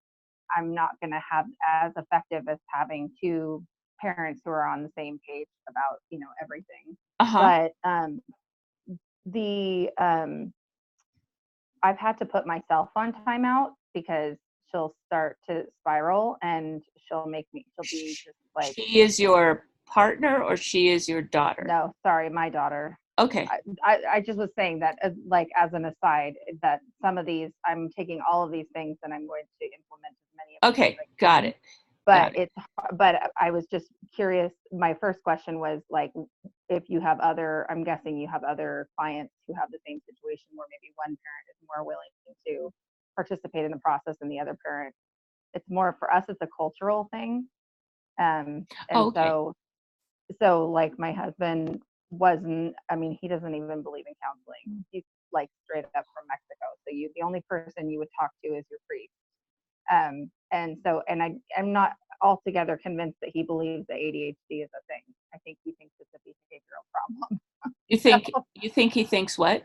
I'm not going to have as effective as having two parents who are on the same page about, you know, everything. But I've had to put myself on timeout because she'll start to spiral, and she'll be just like. She is your partner, or she is your daughter? No, sorry, my daughter. Okay. I just was saying that as an aside, that some of these, I'm taking all of these things and I'm going to implement as many of them. Okay, got it. But I was just curious. My first question was like, if you have I'm guessing you have other clients who have the same situation where maybe one parent is more willing to participate in the process than the other parent. It's more for us, it's a cultural thing. So like my husband he doesn't even believe in counseling. He's like straight up from Mexico. So the only person you would talk to is your priest. I'm not altogether convinced that he believes that ADHD is a thing. I think he thinks it's a behavioral problem. You think he thinks what?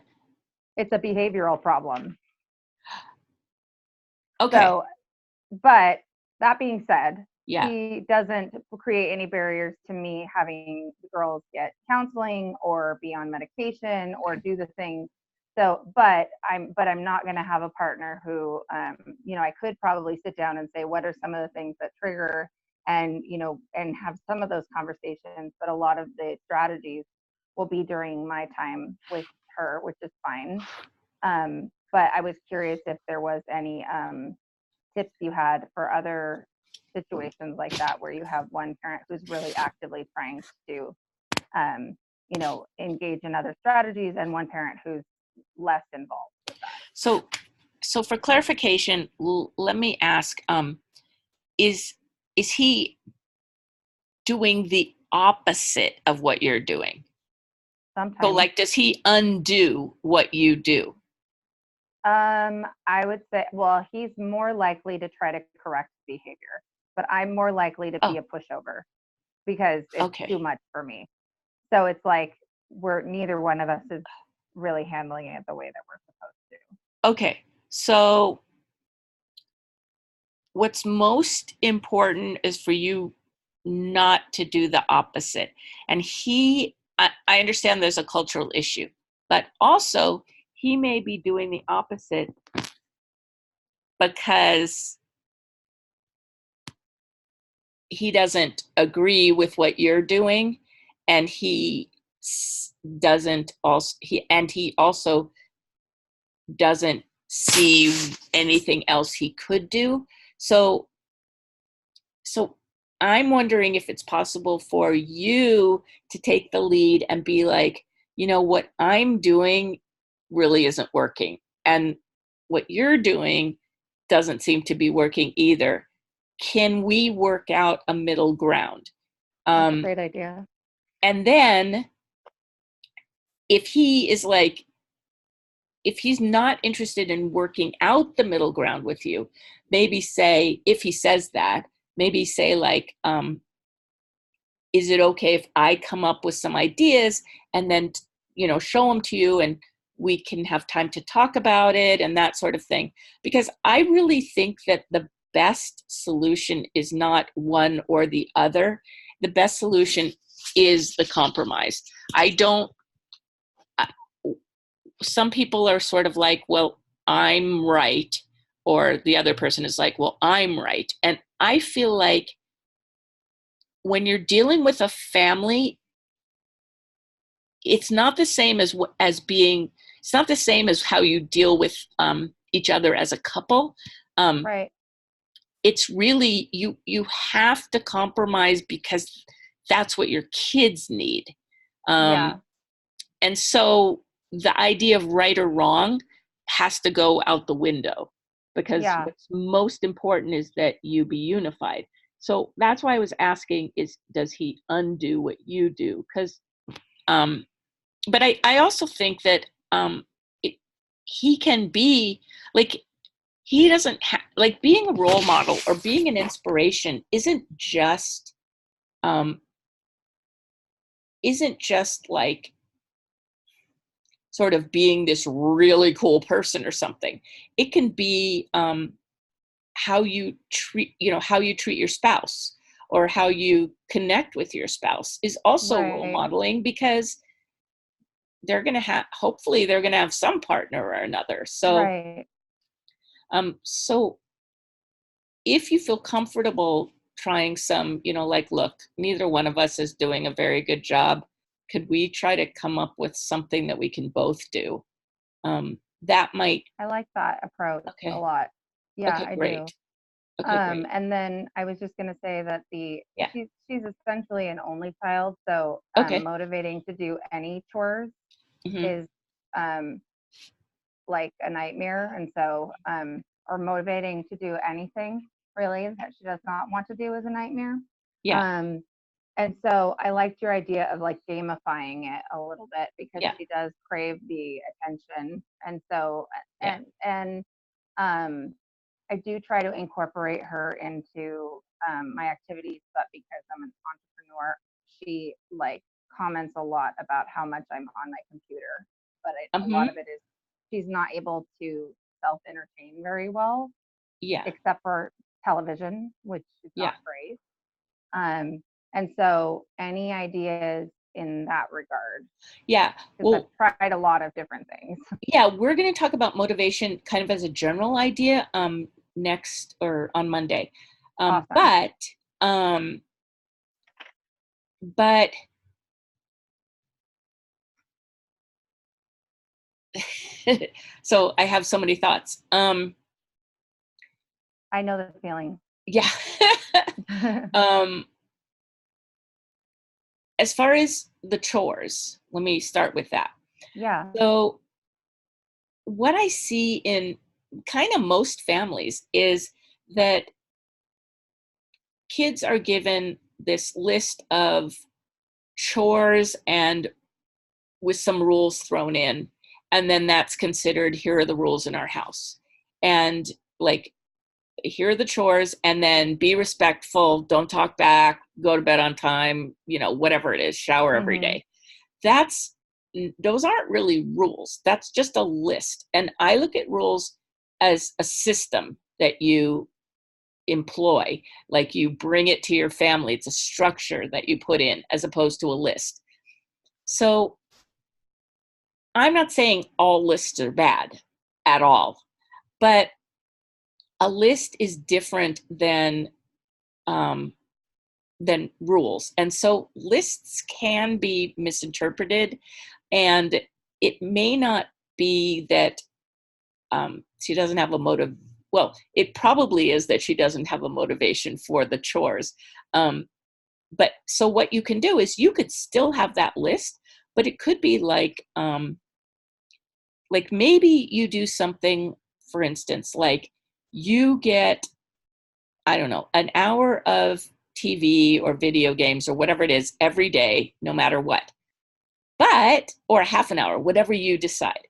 It's a behavioral problem. Okay. So, but that being said, yeah, he doesn't create any barriers to me having girls get counseling or be on medication or do the things. So, but I'm not going to have a partner who, I could probably sit down and say, what are some of the things that trigger, and have some of those conversations. But a lot of the strategies will be during my time with her, which is fine. But I was curious if there was any tips you had for other situations like that, where you have one parent who's really actively trying to, engage in other strategies, and one parent who's less involved with that. So for clarification, let me ask, is he doing the opposite of what you're doing? Sometimes. So like, does he undo what you do? I would say, well, he's more likely to try to correct behavior, but I'm more likely to be a pushover because it's too much for me. So it's like neither one of us is really handling it the way that we're supposed to. Okay. So what's most important is for you not to do the opposite. And I understand there's a cultural issue, but also he may be doing the opposite because he doesn't agree with what you're doing, and he also doesn't see anything else he could do. So I'm wondering if it's possible for you to take the lead and be like, what I'm doing really isn't working, and what you're doing doesn't seem to be working either. Can we work out a middle ground? That's a great idea. And then if he is like, if he's not interested in working out the middle ground with you, maybe say, if he says that, maybe say like, is it okay if I come up with some ideas and then, show them to you, and we can have time to talk about it and that sort of thing? Because I really think that the best solution is not one or the other. The best solution is the compromise. I don't, some people are sort of like, well, I'm right. Or the other person is like, well, I'm right. And I feel like when you're dealing with a family, it's not the same as being, it's not the same as how you deal with each other as a couple. Right. It's really, you have to compromise because that's what your kids need. Yeah. And so the idea of right or wrong has to go out the window, because Yeah. what's most important is that you be unified. So that's why I was asking, is does he undo what you do? Because but I also think that it, he can be like, he doesn't have, like, being a role model or being an inspiration um, isn't just like sort of being this really cool person or something. It can be how you treat, how you treat your spouse, or how you connect with your spouse is also role Right. modeling, because they're going to have, hopefully they're going to have some partner or another. So Right. so if you feel comfortable trying some, like, look, neither one of us is doing a very good job, could we try to come up with something that we can both do? That might. I like that approach a Okay. lot. Yeah, Okay, I do. great. Okay, great. And then I was just gonna say that Yeah. she's essentially an only child, so Okay. motivating to do any chores Hmm. is um like a nightmare. And so or motivating to do anything really that she does not want to do is a nightmare. Yeah. Um and so I liked your idea of like gamifying it a little bit, because Yeah. she does crave the attention. And so Yeah. and um I do try to incorporate her into my activities, but because I'm an entrepreneur, she like comments a lot about how much I'm on my computer. But a lot Hmm. of it is she's not able to self entertain very well, Yeah. except for television, which is Yeah. not great. Um, and so, any ideas in that regard? Yeah. Because Well, I've tried a lot of different things. yeah, we're going to talk about motivation kind of as a general idea next, or on Monday. Um, Awesome. but um, but so I have so many thoughts. I know the feeling. Yeah. um, as far as the chores, let me start with that. Yeah. So what I see in kind of most families is that kids are given this list of chores, and with some rules thrown in, and then that's considered, here are the rules in our house, and like, here are the chores, and then be respectful, don't talk back, go to bed on time, whatever it is, shower every Hmm. day. That's, those aren't really rules, that's just a list. And I look at rules as a system that you employ, like you bring it to your family, it's a structure that you put in as opposed to a list. So I'm not saying all lists are bad at all, but a list is different um, than rules. And so lists can be misinterpreted, and it may not be that she doesn't have a motive. Well, it probably is that she doesn't have a motivation for the chores. But so what you can do is you could still have that list, but it could be like maybe you do something, for instance, like you get, I don't know, an hour of TV or video games or whatever it is every day, no matter what. or a half an hour, whatever you decide,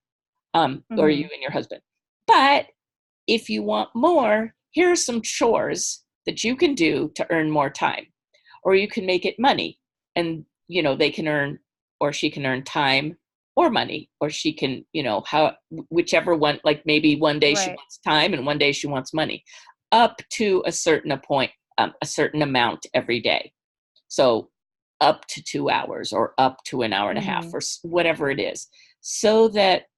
or you Mhm. and your husband. But if you want more, here are some chores that you can do to earn more time, or you can make it money, and they can earn, or she can earn time or money, or she can, whichever one, like maybe one day she Right. wants time and one day she wants money, up to a certain point, a certain amount every day. So up to 2 hours or up to an hour and a half Mhm. or whatever it is, so that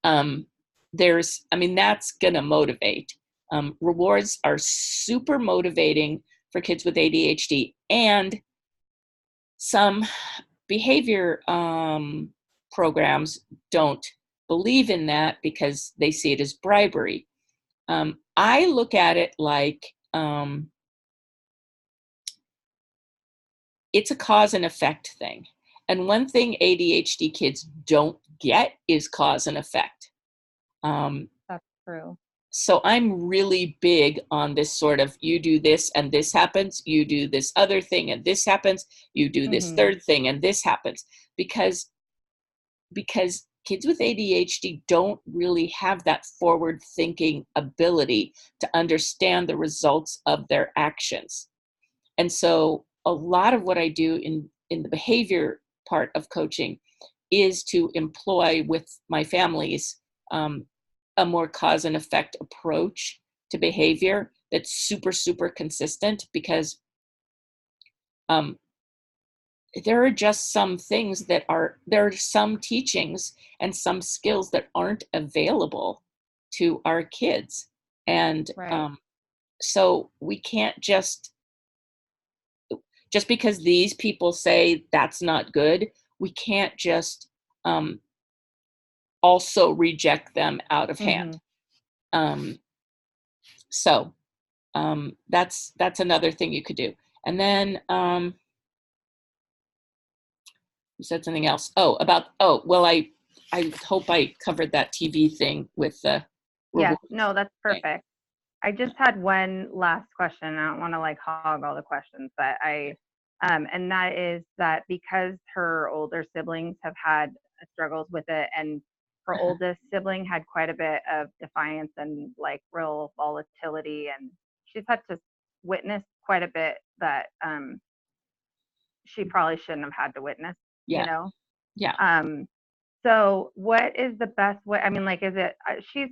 um, that's going to motivate. Rewards are super motivating for kids with ADHD, and some behavior programs don't believe in that because they see it as bribery. I look at it like it's a cause and effect thing. And one thing ADHD kids don't get is cause and effect. Um, That's true. so I'm really big on this sort of, you do this and this happens, you do this other thing and this happens, you do this Mhm. third thing and this happens, because kids with ADHD don't really have that forward thinking ability to understand the results of their actions. And so a lot of what I do in the behavior part of coaching is to employ with my families a more cause and effect approach to behavior that's super, super consistent, because um, there are just some things there are some teachings and some skills that aren't available to our kids. And Right. so we can't just because these people say that's not good, we can't just um, also reject them out of hand. Mhm. Um, so that's another thing you could do. And then you said something else. Well, I hope I covered that TV thing with the Yes. rewards No, that's thing. perfect. I just had one last question. I don't want to like hog all the questions, but and that is that because her older siblings have had struggles with it, and her Uh-huh. oldest sibling had quite a bit of defiance and like real volatility, and she's had to witness quite a bit that she probably shouldn't have had to witness, you Yeah, know? yeah. Um, so what is the best way? I mean, like, is it, she's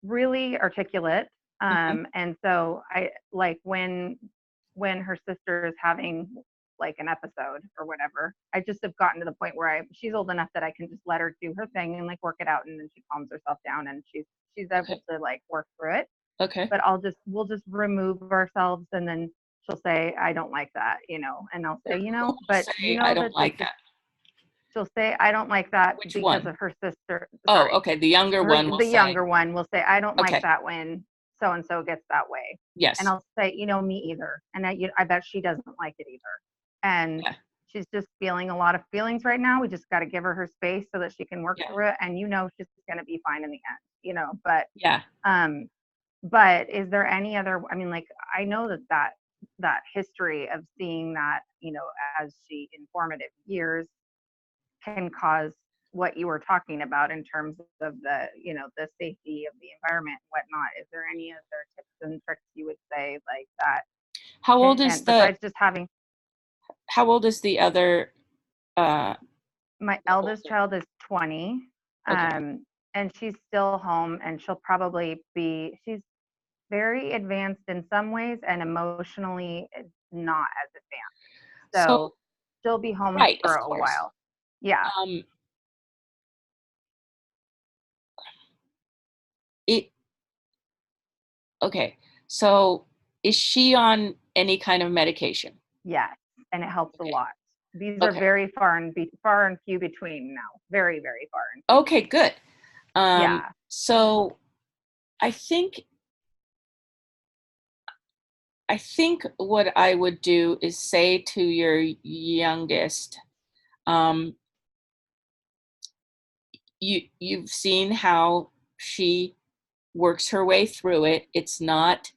really articulate. Hmm. And so I like when her sister is having like an episode or whatever, I just have gotten to the point where she's old enough that I can just let her do her thing and like work it out, and then she calms herself down and she's able Okay, to like work through it. okay. But we'll just remove ourselves, and then she'll say, I don't like that, and I'll say, Who will but say I don't that this like is, that? she'll say, I don't like that Which because one? of her sister. Oh, Sorry, okay. The younger one will the say, younger one will say, I don't like okay, that when so and so gets that way. And yes, I'll say, me either. And I bet she doesn't like it either. And yeah, she's just feeling a lot of feelings right now. We just got to give her space so that she can work yeah, through it. And she's going to be fine in the end, yeah. um, but is there any other, I mean, like, I know that history of seeing that, as she in formative years can cause what you were talking about in terms of the safety of the environment and whatnot. Is there any other tips and tricks you would say like that How old can, is the besides just having, how old is the other uh my the eldest older? child is 20, Okay. and she's still home, and she's very advanced in some ways and emotionally not as advanced. So So, she'll be home right, for of a course. while. Yeah. Um it Okay. So, is she on any kind of medication? Yes, and it helps a Okay. lot. These are Okay. very far and few between now. Very, very far and few Okay, between. good. Yeah. So I think what I would do is say to your youngest, um, you've seen how she works her way through it. It's not,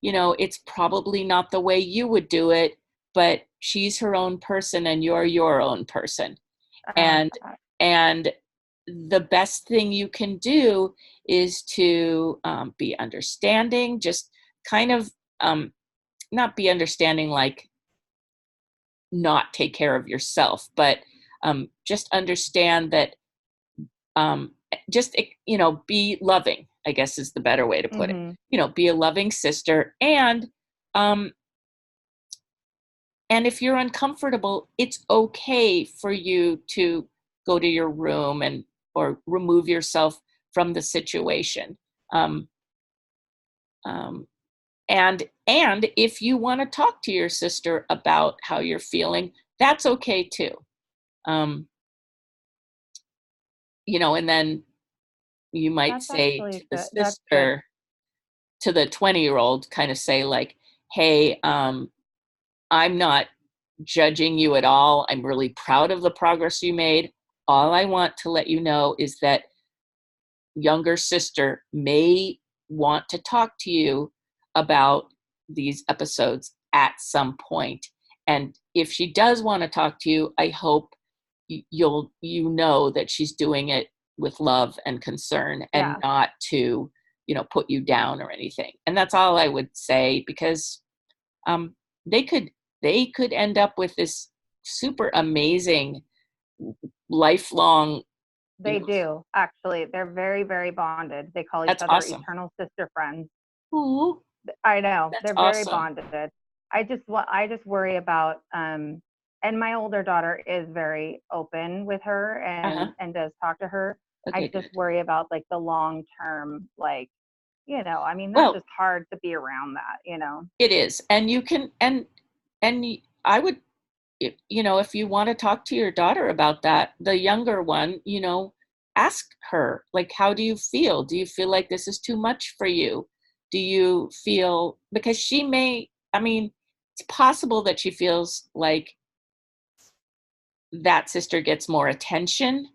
it's probably not the way you would do it, but she's her own person and you're your own person. I like and that. and the best thing you can do is to be understanding, just kind of not be understanding like not take care of yourself, but just understand that um, just be loving, I guess is the better way to put it. Mm-hmm. Be a loving sister, um, and if you're uncomfortable, it's okay for you to go to your room and or remove yourself from the situation. Um, um, and if you want to talk to your sister about how you're feeling, that's okay too. Um, and then you might That's say to actually the good. That's good. sister, to the 20-year-old, kind of say like, hey, I'm not judging you at all. I'm really proud of the progress you made. All I want to let you know is that younger sister may want to talk to you about these episodes at some point. And if she does want to talk to you, I hope you know that she's doing it with love and concern and Yeah. not to put you down or anything. And that's all I would say, because um, they could end up with this super amazing lifelong, They do, actually. They're very, very bonded. They call each that's other awesome. eternal sister friends. Ooh, I know. that's They're very awesome. bonded. I just worry about and my older daughter is very open with her Uh-huh. and does talk to her. I Okay, just good. worry about like the long term, like, I mean, that's Well, just hard to be around that. it is. And you can, and I would, if you want to talk to your daughter about that, the younger one, ask her, like, how do you feel? Do you feel like this is too much for you? Do you feel, because she may, I mean, it's possible that she feels like that sister gets more attention,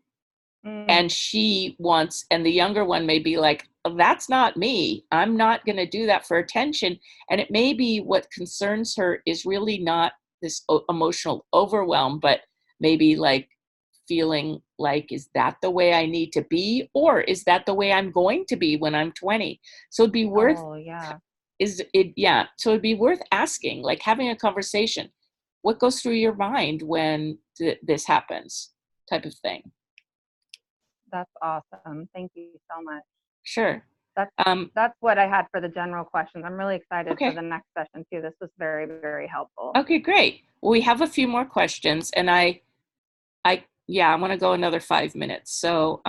Mm, and and the younger one may be like, oh, that's not me. I'm not going to do that for attention. And it may be what concerns her is really not this emotional overwhelm, but maybe like feeling like, is that the way I need to be? Or is that the way I'm going to be when I'm 20? So it'd be worth, oh, yeah. yeah. So it'd be worth asking, like having a conversation. What goes through your mind when this happens, type of thing. That's awesome. Thank you so much. Sure. That's Um, that's what I had for the general questions. I'm really excited for okay. the next session too. This was very, very helpful. Okay, great. Well, we have a few more questions, and yeah, I want to go another 5 minutes. So,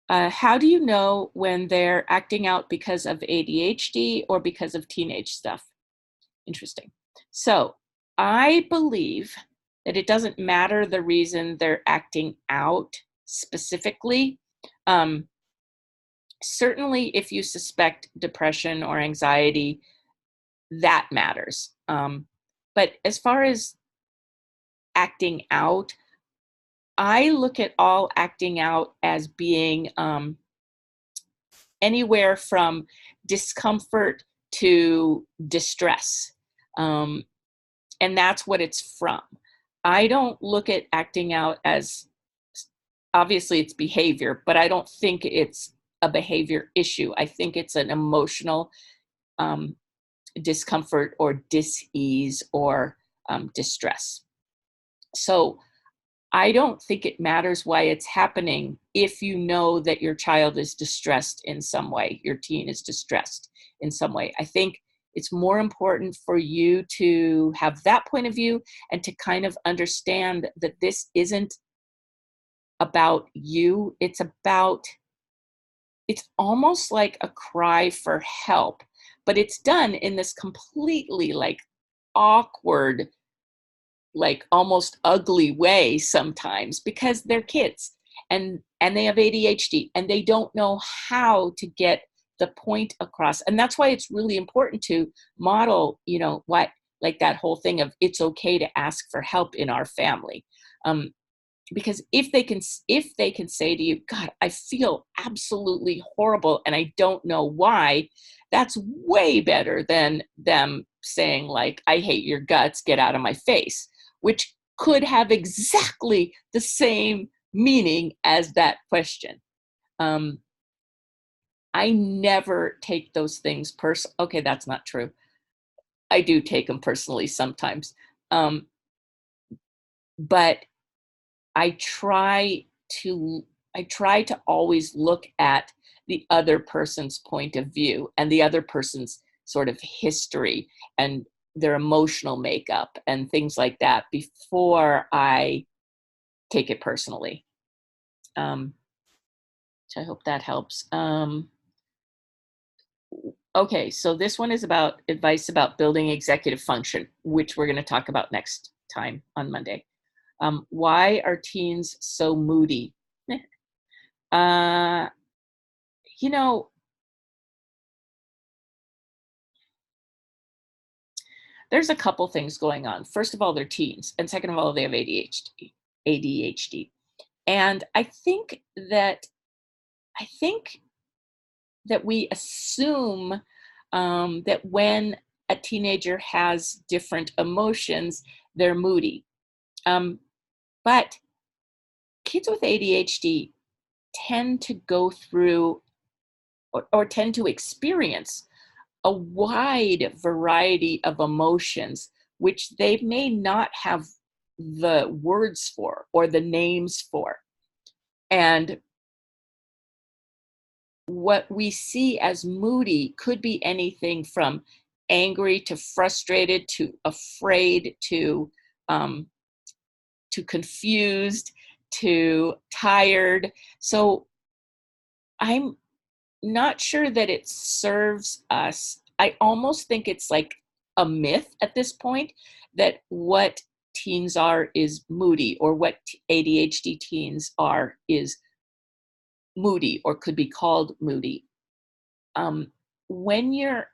how do you know when they're acting out because of ADHD or because of teenage stuff? Interesting. So, I believe that it doesn't matter the reason they're acting out specifically. Um, Certainly, if you suspect depression or anxiety, that matters. But as far as acting out, I look at all acting out as being anywhere from discomfort to distress. Um, and that's what it's from. I don't look at acting out as, obviously it's behavior, but I don't think it's a behavior issue. I think it's an emotional um, discomfort or dis-ease or distress. So I don't think it matters why it's happening if you know that your child is distressed in some way, your teen is distressed in some way. I think it's more important for you to have that point of view and to kind of understand that this isn't about you. It's almost like a cry for help, but it's done in this completely like awkward, like almost ugly way sometimes, because they're kids and they have ADHD and they don't know how to get the point across. And that's why it's really important to model, what, like that whole thing of it's okay to ask for help in our family. Because if they can say to you, God, I feel absolutely horrible and I don't know why, that's way better than them saying like, I hate your guts, get out of my face, which could have exactly the same meaning as that question. I never take those things okay, that's not true. I do take them personally sometimes. But I try to always look at the other person's point of view and the other person's sort of history and their emotional makeup and things like that before I take it personally. So I hope that helps. Okay, so this one is about advice about building executive function, which we're going to talk about next time on Monday. Why are teens so moody? You know, there's a couple things going on. First of all, they're teens, and second of all, they have ADHD. ADHD, and I think that we assume that when a teenager has different emotions, they're moody. But kids with ADHD tend to go through or tend to experience a wide variety of emotions, which they may not have the words for or the names for. And what we see as moody could be anything from angry to frustrated to afraid to confused to tired. So I'm not sure that it serves us. I almost think it's like a myth at this point that what teens are is moody, or what ADHD teens are is moody or could be called moody. When you're,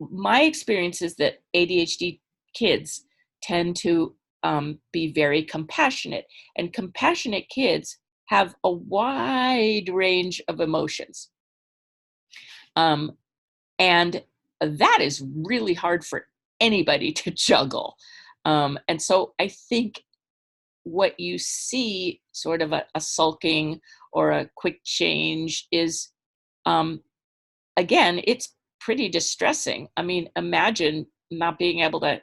my experience is that ADHD kids tend to be very compassionate, and compassionate kids have a wide range of emotions. And that is really hard for anybody to juggle. And so I think what you see, sort of a sulking or a quick change, is, again, it's pretty distressing. I mean, imagine not being able to,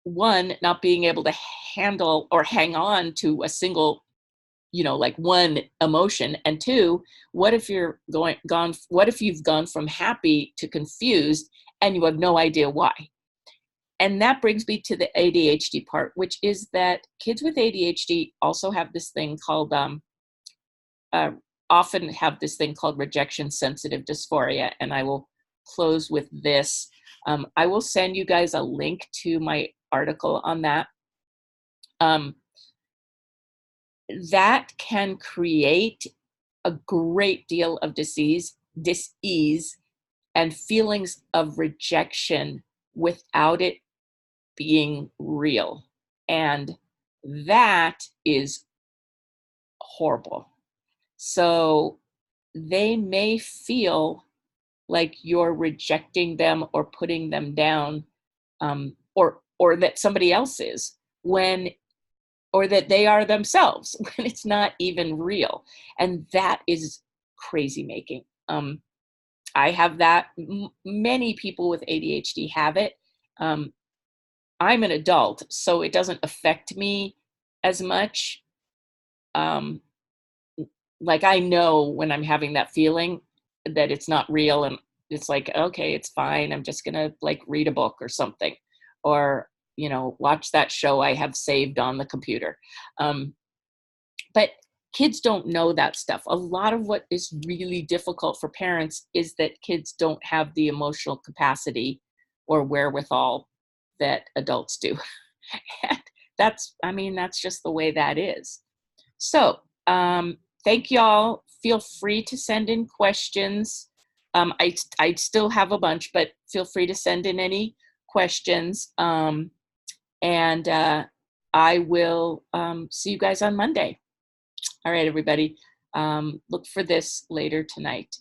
not being able to handle or hang on to a single, like one emotion, and two, what if what if you've gone from happy to confused and you have no idea why? And that brings me to the ADHD part, which is that kids with ADHD also have this thing called often have this thing called rejection sensitive dysphoria. And I will close with this. I will send you guys a link to my article on that. That can create a great deal of dis-ease and feelings of rejection without it being real. And that is horrible. So they may feel like you're rejecting them or putting them down, or that somebody else is, or that they are themselves, when it's not even real. And that is crazy making. I have that. Many people with ADHD have it. I'm an adult, so it doesn't affect me as much. Like, I know when I'm having that feeling that it's not real, and it's like, okay, it's fine. I'm just gonna like read a book or something, or watch that show I have saved on the computer. But kids don't know that stuff. A lot of what is really difficult for parents is that kids don't have the emotional capacity or wherewithal that adults do. And that's just the way that is. So thank y'all. Feel free to send in questions. I still have a bunch, but feel free to send in any questions. And I will see you guys on Monday. All right, everybody. Look for this later tonight.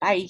Bye.